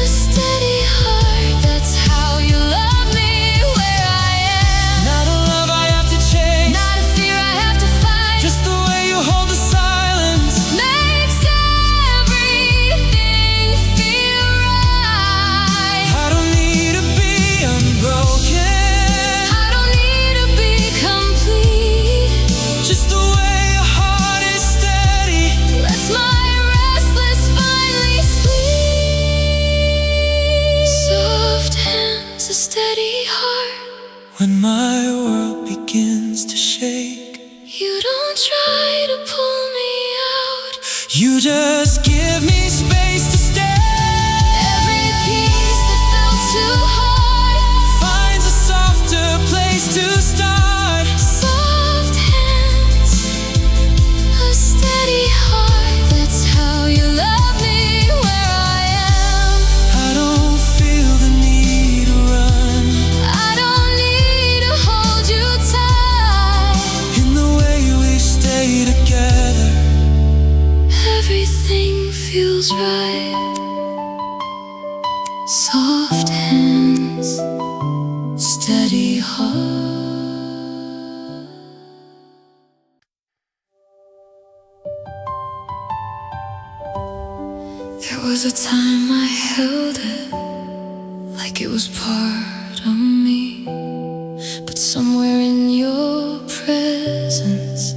a steady heart, that's how you love me where I am. Not a love I have to chase, Not a fear I have to fight, just the way you hold the silence. makes everything feel right. I don't need to be unbroken, I don't need to be complete, just the way your heart is steady. lets my restless finally sleep. Soft hands, a steady heart, When my world begins to shake, you don't try to pull me out. you just give me space to stay. Every piece that felt too hard, Finds a softer place to start. soft hands, a steady heart, that's how you love me where I am. I don't feel the need to run. I don't need to hold you tight. In the way we stay together, Everything feels right. Soft hands, steady heart. There was a time I held it like it was part of me, but somewhere in your presence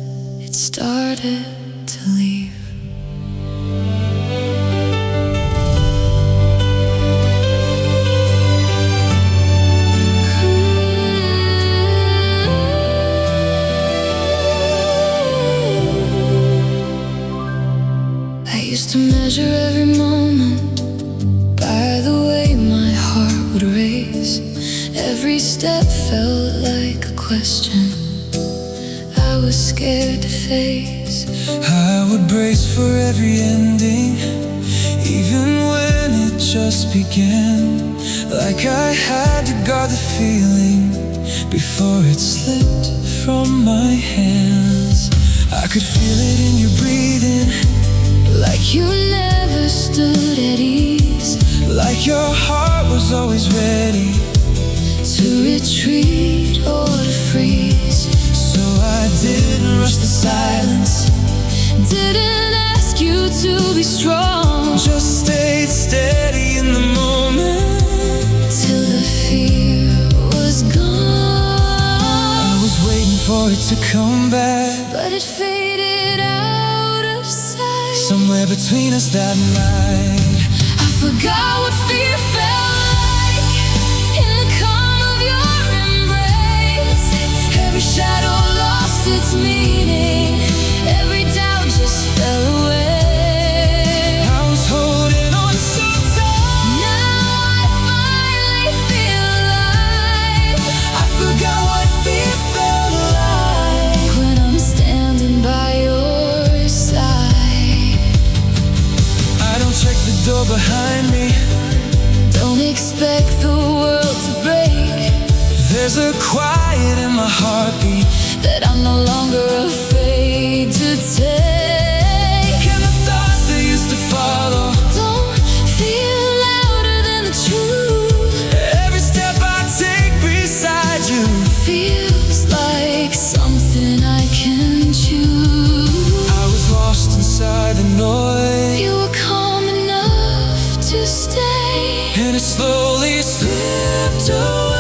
it started to leave. breeze. Every step felt like a question I was scared to face. I would brace for every ending, even when it just began. Like I had to guard the feeling before it slipped from my hands. I could feel it in your breathing, like you never stood at ease, like your heart was always ready to retreat or to freeze. So I didn't rush the silence, didn't ask you to be strong, just stayed steady in the moment till the fear was gone. I was waiting for it to come back, but it faded out of sight. Somewhere between us that night, I forgot what fear felt like in the calm of your embrace. Every shadow lost its meaning, every doubt just fell away. I was holding on so tight. Now I finally feel alive. I forgot what fear felt like when I'm standing by your side. I don't check the door behind me, don't expect the world to break. There's a quiet in my heartbeat that I'm no longer afraid to take. And the thoughts that used to follow don't feel louder than the truth. Every step I take beside you feels like something I can choose. I was lost inside the noise, you were calm enough to stay, and it slowly slipped away.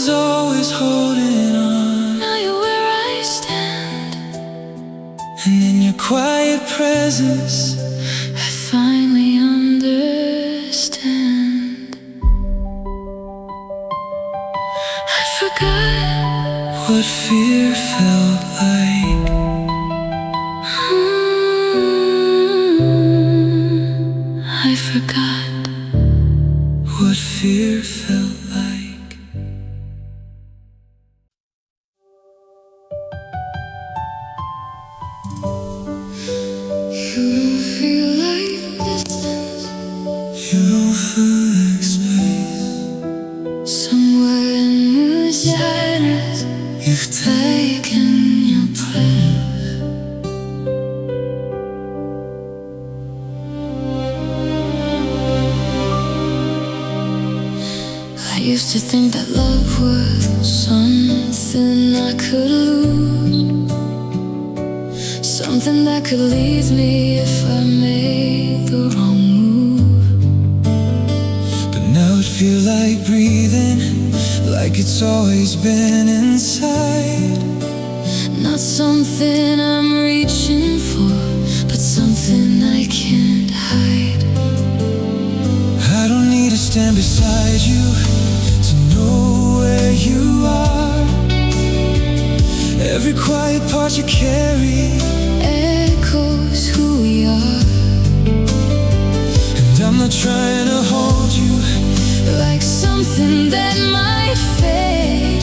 Always holding on. Now you're where I stand, and in your quiet presence I finally understand. I forgot what fear felt like. I forgot what fear felt like. You don't feel like distance, you don't feel like space. somewhere in the shadows You've taken your place. I used to think that love was something I could lose, something that could leave me if I made the wrong move. But now it feels like breathing, like it's always been inside. Not something I'm reaching for, but something I can't hide. I don't need to stand beside inside you to know where you are. Every quiet part you carry echoes who we are. And I'm not trying to hold you like something that might fade.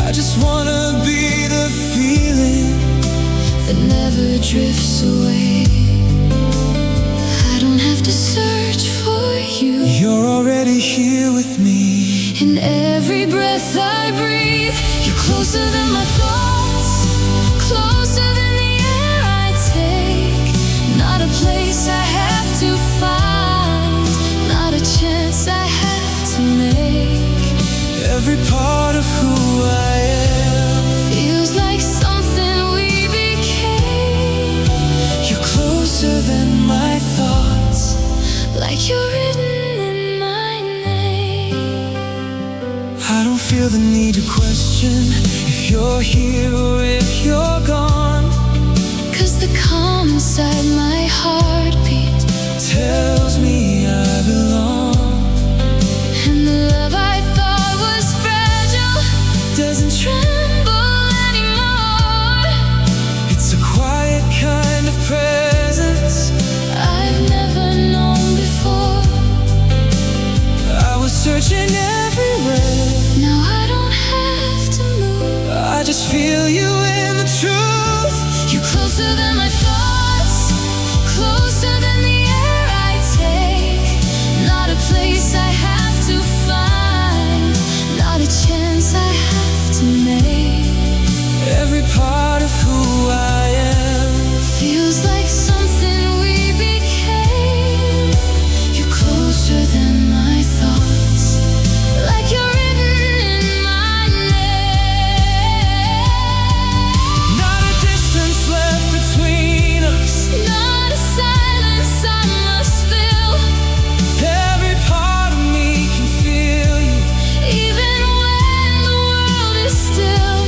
I just wanna be the feeling that never drifts away. I don't have to search for you. You're already here with me. In every breath I breathe, you're closer than my thoughts, closer than the air I take. Not a place I have to find, not a chance I have to make. Every part of who I am feels like something we became. You're closer than my thoughts, like you're written in my name. I don't feel the need to question if you're here or if you're gone. 'Cause the calm inside my heartbeat tells me I belong. And the love I thought was fragile Doesn't tremble anymore. It's a quiet kind of presence I've never known before. I was searching everywhere. Now I don't have to move. I just feel you in the truth. You're closer than my thoughts, closer than the air I take. Not a place I have to find, not a chance I have to make. Every part of who I am feels like something we became. You're closer than my thoughts, like you're written in my name. not a distance left between us. Not a silence I must fill. Every part of me can feel you. Even when the world is still,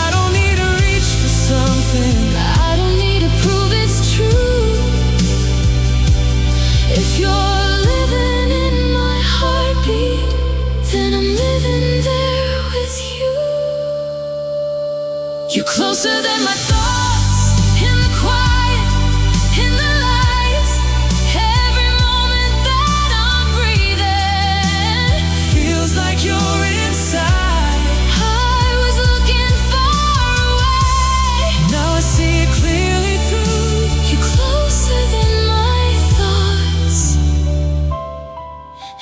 I don't need to reach for something. I don't need to prove it's true. If you're living in my heartbeat, then I'm living there with you. You're closer than my thoughts, in the quiet, in the lights. Every moment that I'm breathing Feels like you're inside. I was looking far away. Now I see it clearly through. You're closer than my thoughts,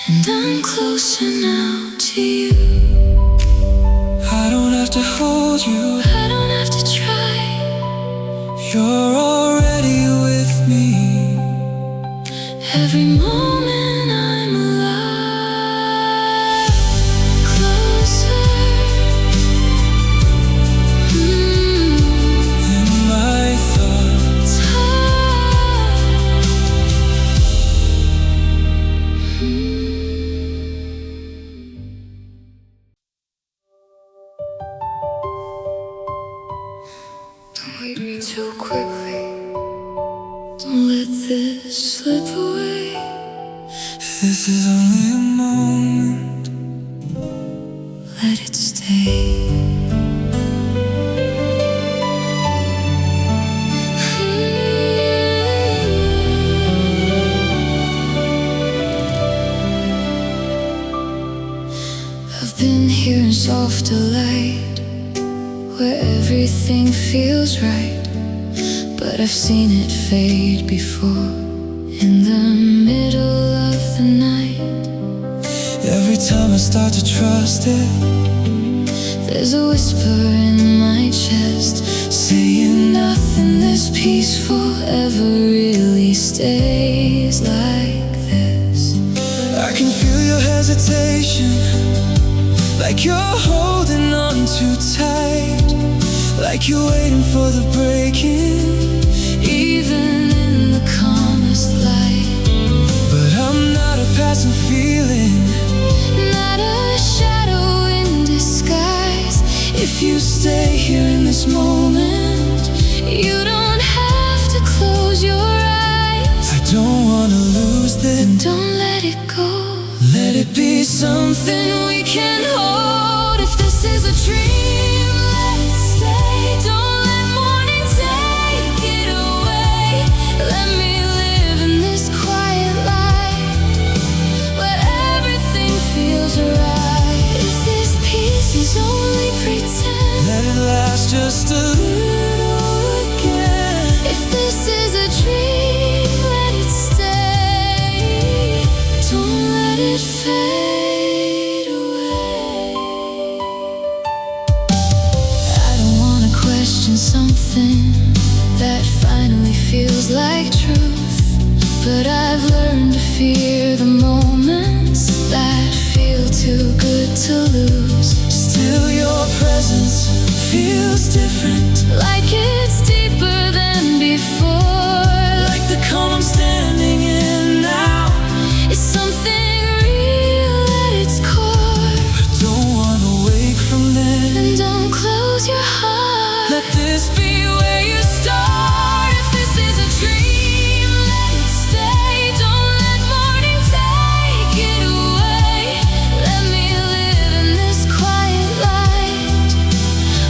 and I'm closer now to you. I don't have to hold you. I don't have to try. You're already with me. Every moment I'm alive, closer In my thoughts, Don't wake me too quickly. Don't let this slip away. this is only a moment. Let it stay. I've been here in softer light, where everything feels right. But I've seen it fade before, in the middle of the night. Every time I start to trust it, there's a whisper in my chest, saying nothing this peaceful ever really stays like this. I can feel your hesitation, like you're holding on too tight, like you're waiting for the breaking, Even in the calmest light, but I'm not a passing feeling. not a shadow in disguise. If you stay here in this moment, you don't have to close your eyes. I don't wanna lose this. Don't let it go. Let it be something something we can hold. If this is a dream, let it stay. Don't let morning take it away. Let me live in this quiet light where everything feels right. If this peace is only pretend, let it last just a little again. if this is a dream, let it stay. Don't let it fade away. I don't wanna question something that finally feels like truth, but I've learned to fear the moments that feel too good to lose. Still your presence feels different, Like it's deeper than before. like the calm I'm standing in now. It's something real at its core. I don't wanna wake from this. And don't close your heart. Let this be where you start. If this is a dream, let it stay. Don't let morning take it away. Let me live in this quiet light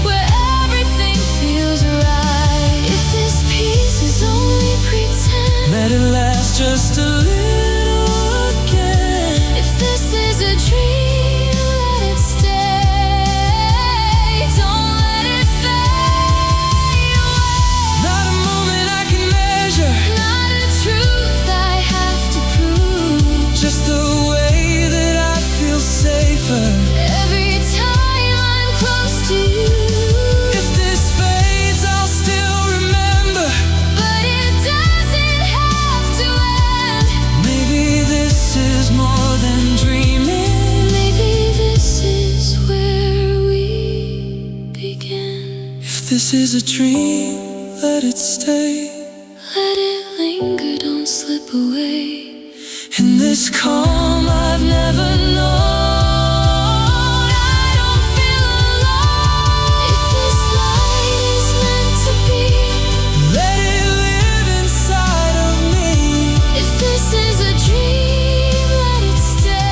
where everything feels right. If this peace is only pretend, Let it last just a little again. if this is a dream, let it stay. Don't let it fade away. Not a moment I can measure, Not a truth I have to prove. just the way that I feel safer. Every time I'm close to you, If this fades, I'll still remember. but it doesn't have to end. Maybe this is more than dreaming. Maybe this is where we begin. If this is a dream, let it stay. Let it linger, don't slip away. In this calm I've never known, I don't feel alone. If this light is meant to be, let it live inside of me. if this is a dream, let it stay.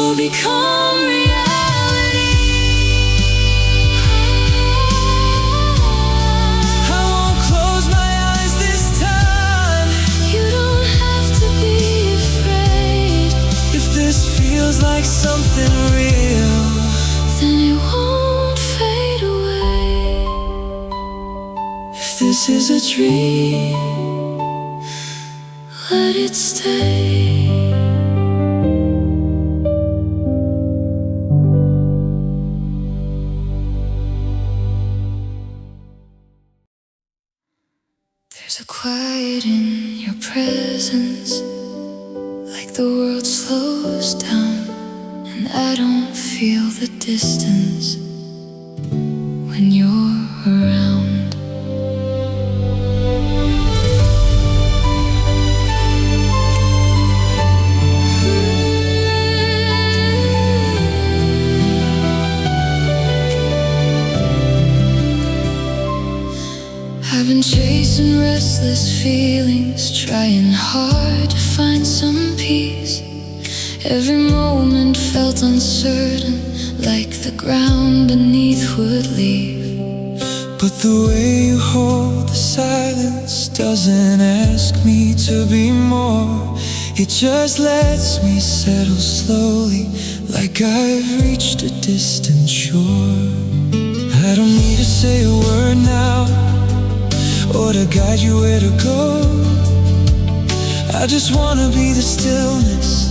Or become reality. I won't close my eyes this time. You don't have to be afraid, If this feels like something real, then it won't fade away. if this is a dream, Let it stay. There's a quiet in your presence, like the world slows down, and I don't feel the distance when you're around. I've been chasing restless feelings, trying hard to find some peace. Every moment felt uncertain, like the ground beneath would leave. but the way you hold the silence doesn't ask me to be more. It just lets me settle slowly, like I've reached a distant shore. I don't need to say a word now, or to guide you where to go. I just wanna be the stillness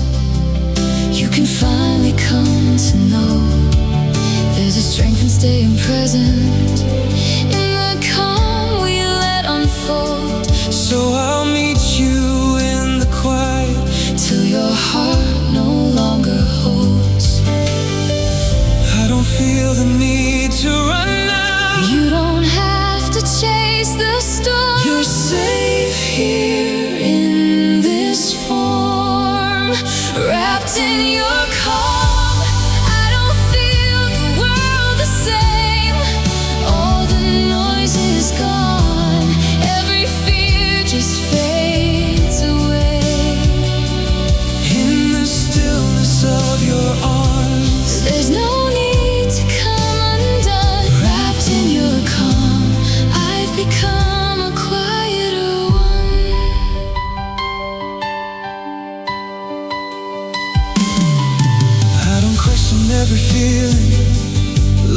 You can finally come to know there's a strength in staying present in the calm we let unfold. So I'll meet you in the quiet Till your heart no longer holds. I don't feel the need to run now. You don't have to chase the storm. You're safe here in this form. never feeling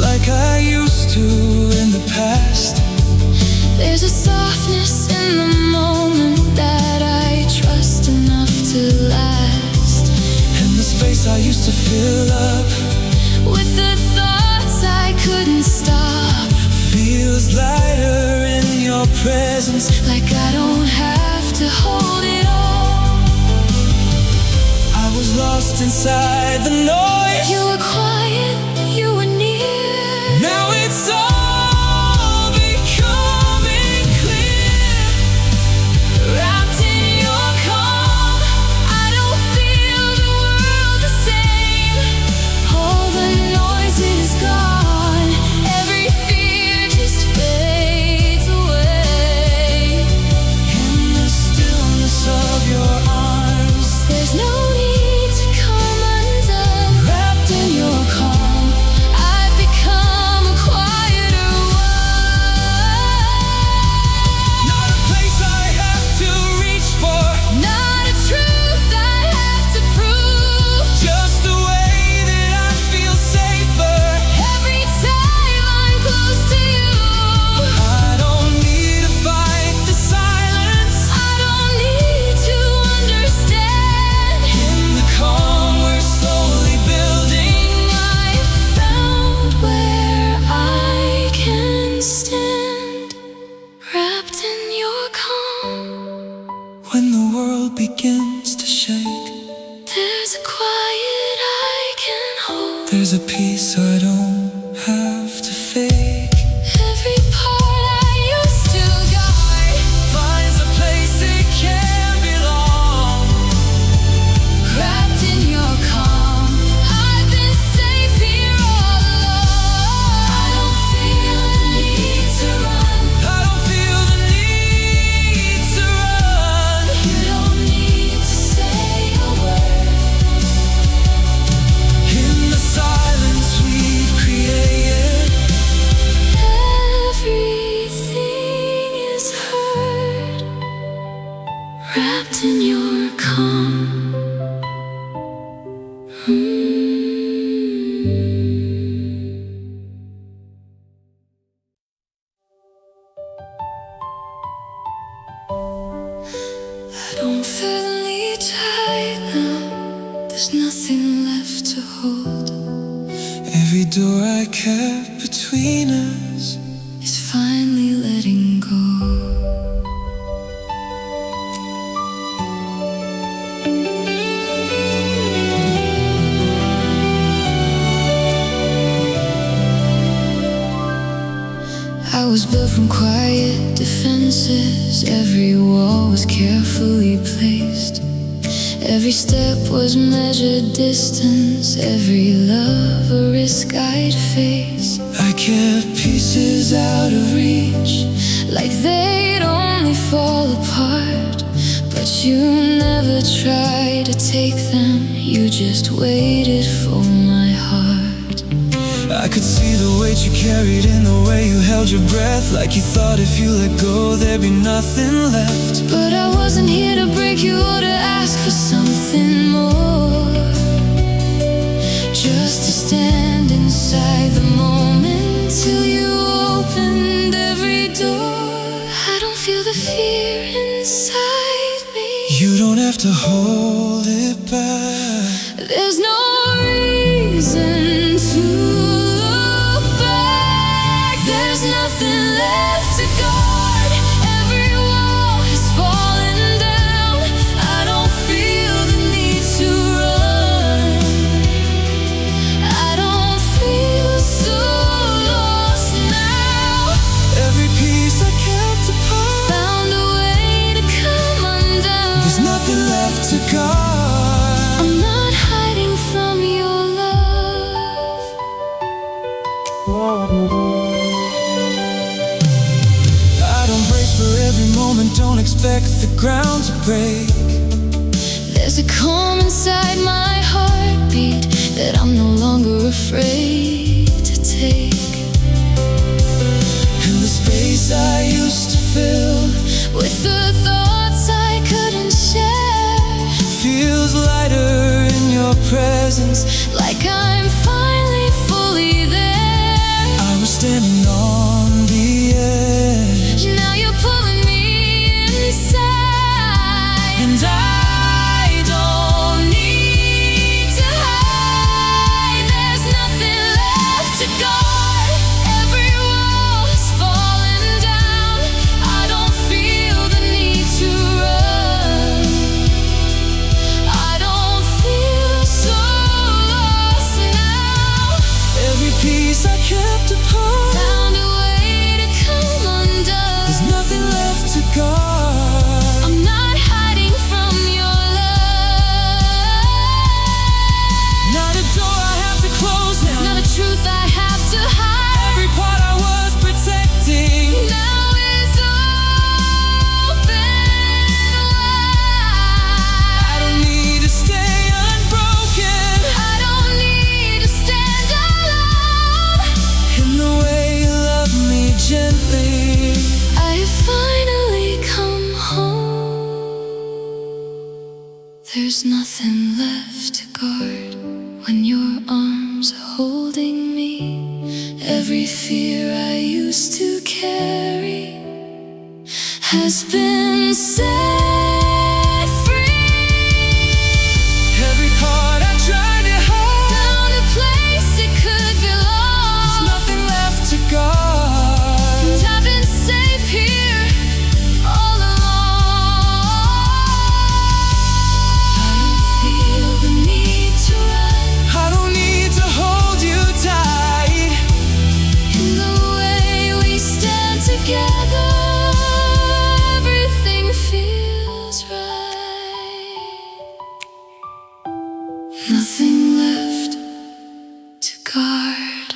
like I used to in the past. There's a softness in the moment that I trust enough to last. And the space I used to fill up with the thoughts I couldn't stop feels lighter in your presence, like I don't have to hold it all. I was lost inside the noise. You were quiet, you were near. Now it's all becoming clear. Wrapped in your calm, I don't feel the world the same. All the noise is gone, every fear just fades away. In the stillness of your arms, There's no need to come undone. wrapped in your calm, I've become a quieter one. not a place I have to reach for, Not a truth I have to prove. just the way that I feel safer. Every time I'm close to you, I don't need to fight the silence. I don't need to understand. In the calm we're slowly building, I found where I can stand, wrapped in your calm. when the world begins to shake. There's a quiet I can hold. There's a peace I don't have to fake. Every part I used to guard Finds a place it can belong. wrapped in your calm. I've been safe here all along. I don't feel the need to run. I don't feel the need to run. You don't need to say a word. In the silence we've created, Everything is heard, wrapped in your calm. I don't feel the need to hide now. There's nothing left to hold. every door I kept between us, Is finally letting go. I was built from quiet defenses. Every wall was carefully placed. Every step was measured distance. Every love a risk I'd face. I kept pieces out of reach, Like they'd only fall apart. But you never tried to take them. You just waited for my heart. I could see the weight you carried in the way you held your breath, like you thought if you let go there'd be nothing left. But I wasn't here to break you or to ask for something more. Just to stand inside the moment till you opened every door. I don't feel the fear inside me. You don't have to hold it back. There's no reason to look back. There's nothing left to guard. Every wall has fallen down. I don't feel the need to run. I don't feel so lost now. Every piece I kept apart, Found a way to come undone. there's nothing left to guard. I'm not hiding from your love. I don't brace for every moment, don't expect the ground to break. There's a calm inside my heartbeat that I'm no longer afraid to take. And the space I used to fill With the thoughts I couldn't share, feels lighter in your presence. like I'm fine. when your arms are holding me. Every fear I used to carry has been set free. Every part I tried to hide Found a place it could belong. there's nothing left to guard. And I've been safe here all along. I don't feel the need to run I don't need to hold you tight. in the way we stand together. Everything feels right. Nothing left to guard.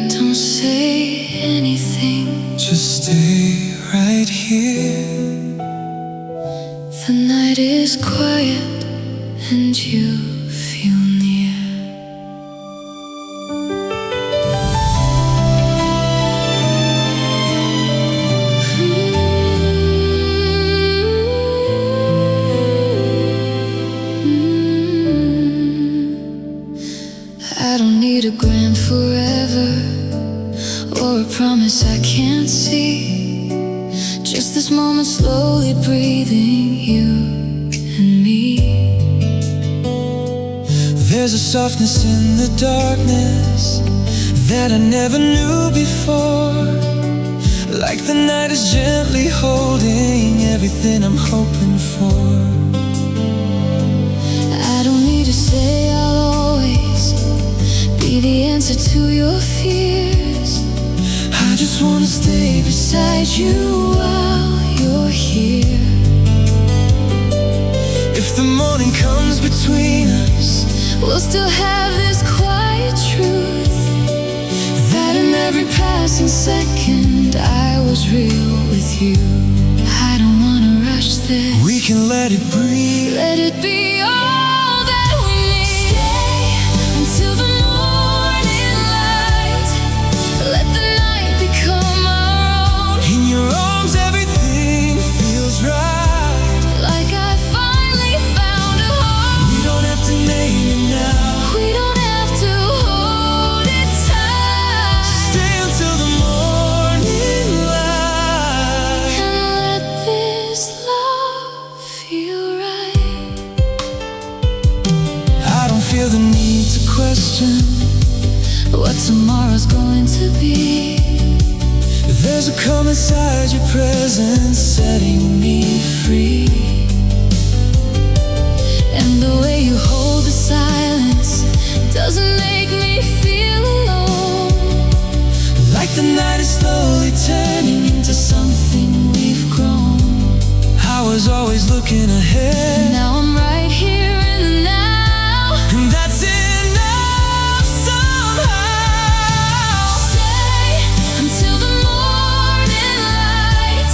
Don't say anything. Just stay right here. The night is quiet and you feel near. I don't need a grand forever or a promise I can't see. Just this moment slowly breathing you and me. There's a softness in the darkness that I never knew before. Like the night is gently holding everything I'm hoping for. I don't need to say I'll always be the answer to your fears. I just wanna stay Beside you while you're here. If the morning comes between us, We'll still have this quiet truth that in every passing second I was real with you. I don't wanna rush this. we can let it breathe. Let it be all that we need. Stay until the morning light. Let the night become our own. In your arms everything feels right. Like I finally found a home. We don't have to name it now. We don't have to hold it tight. Stay until the morning light. And let this love feel right. I don't feel the need to question What tomorrow's going to be. There's a calm inside your presence setting me free. And the way you hold the silence doesn't make me feel alone. Like the night is slowly turning into something we've grown. I was always looking ahead, Now I'm right here in the now. and that's enough somehow. Stay until the morning light.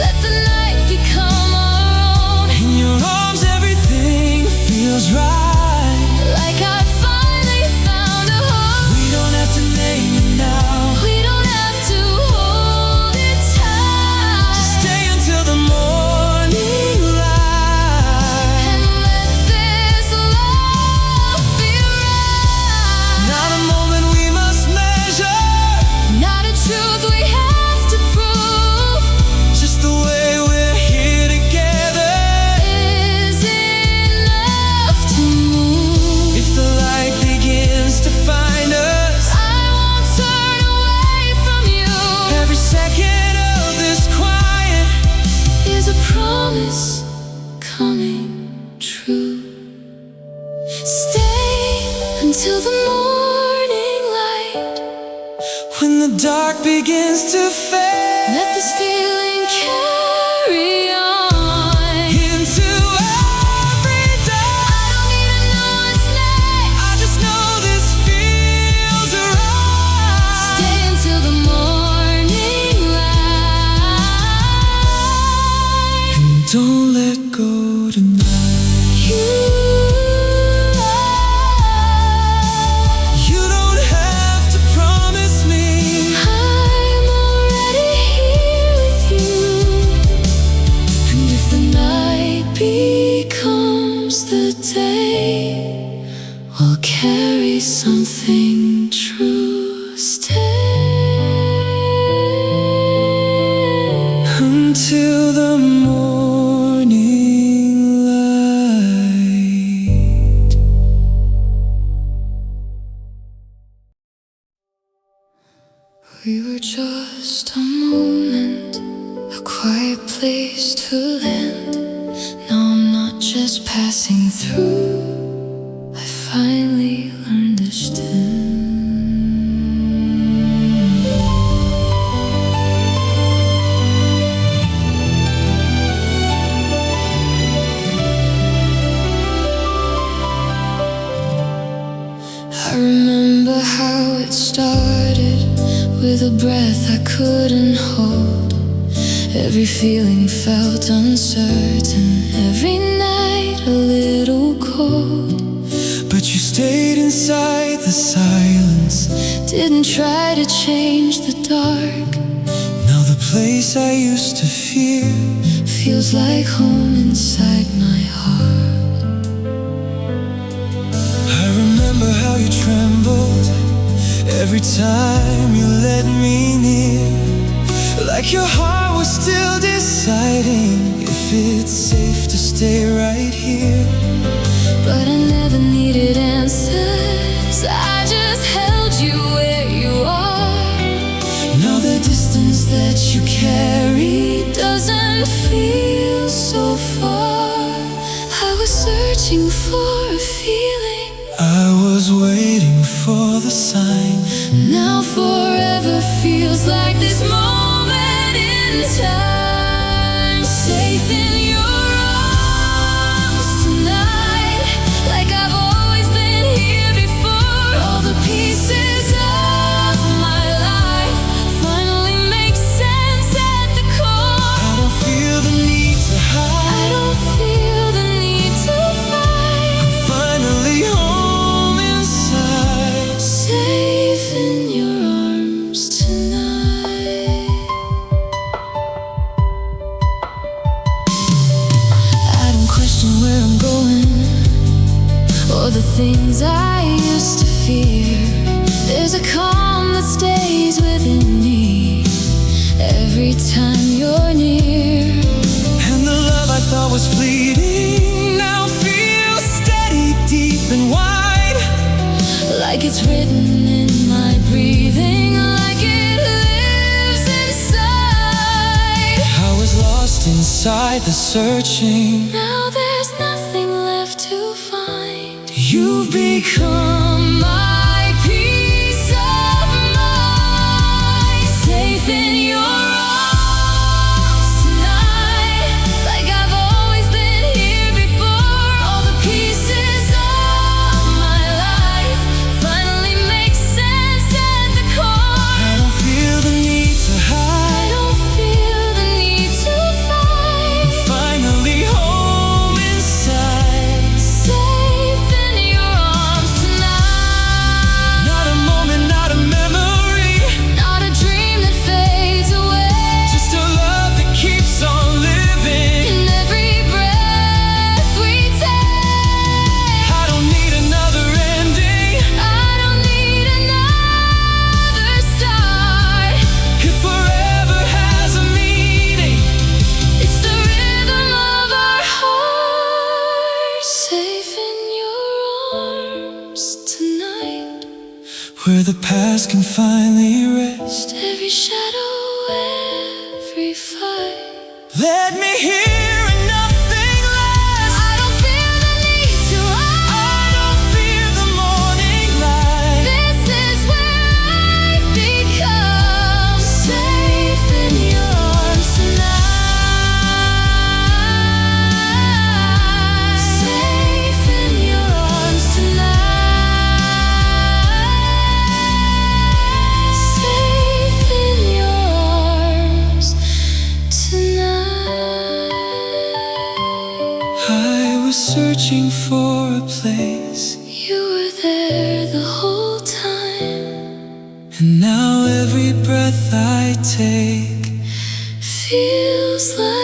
Let the night become our own. In your arms everything feels right. Like I finally found a home. We don't have to name it now. We don't have to hold it tight. Stay until the morning light. And let this love feel right. Not a moment we must measure, Not a truth we have to prove. just the way we're here together. Is enough to move. If the light begins to find us, I won't turn away from you. every second of this quiet Is a promise coming true. Stay until the morning light. when the dark begins to fade Let this feeling carry on. into every day. I don't even know what's next. I just know this feels right. Stay until the morning light. Don't let go tonight. You You don't have to promise me. I We were just a moment, a quiet place to land. Now I'm not just passing through, I finally understand. I remember how it started, with a breath I couldn't hold. Every feeling felt uncertain, every night a little cold. But you stayed inside the silence, Didn't try to change the dark. now the place I used to fear Feels like home inside my heart. I remember how you trembled every time you let me near, like your heart was still deciding if it's safe to stay right here. But I never needed answers, I just held you where you are. Now the distance that you carry Doesn't feel so far. I was searching for a feeling, I was waiting for the sign. now forever feels like this moment in time. Safe in your arms tonight, like I've always been here before. All the pieces of my life finally make sense at the core. I don't feel the need to I hide, don't feel the need to fight. finally home inside. Safe in your arms tonight. I don't question where I'm going or the things I used to fear. There's a calm that stays within me every time you're near. And the love I thought was fleeting now feels steady, deep and wide. Like it's written in my breathing, like it lives inside. I was lost inside the searching. Now there's nothing left to find. You've become My peace of mind. Safe in your arms tonight, like I've always been here before. All the pieces of my life finally make sense at the core. I don't feel the need to I hide, don't feel the need to fight. finally home inside. Safe in your arms tonight. Not a moment, not a memory, Not a dream that fades away. just a love that keeps on living. In every breath we take. I don't need another ending, I don't need another start. if forever has a meaning. It's the rhythm of our hearts. Safe in your arms tonight. Where the past can finally rest. Every shadow, every fight. Let me hear and nothing less. I don't feel the need to hide. I don't fear the morning light. This is where I've become safe in your arms tonight. Safe in your arms tonight. Safe in your arms tonight. I was searching for a place, You were there the whole time. and now every breath I take Feels like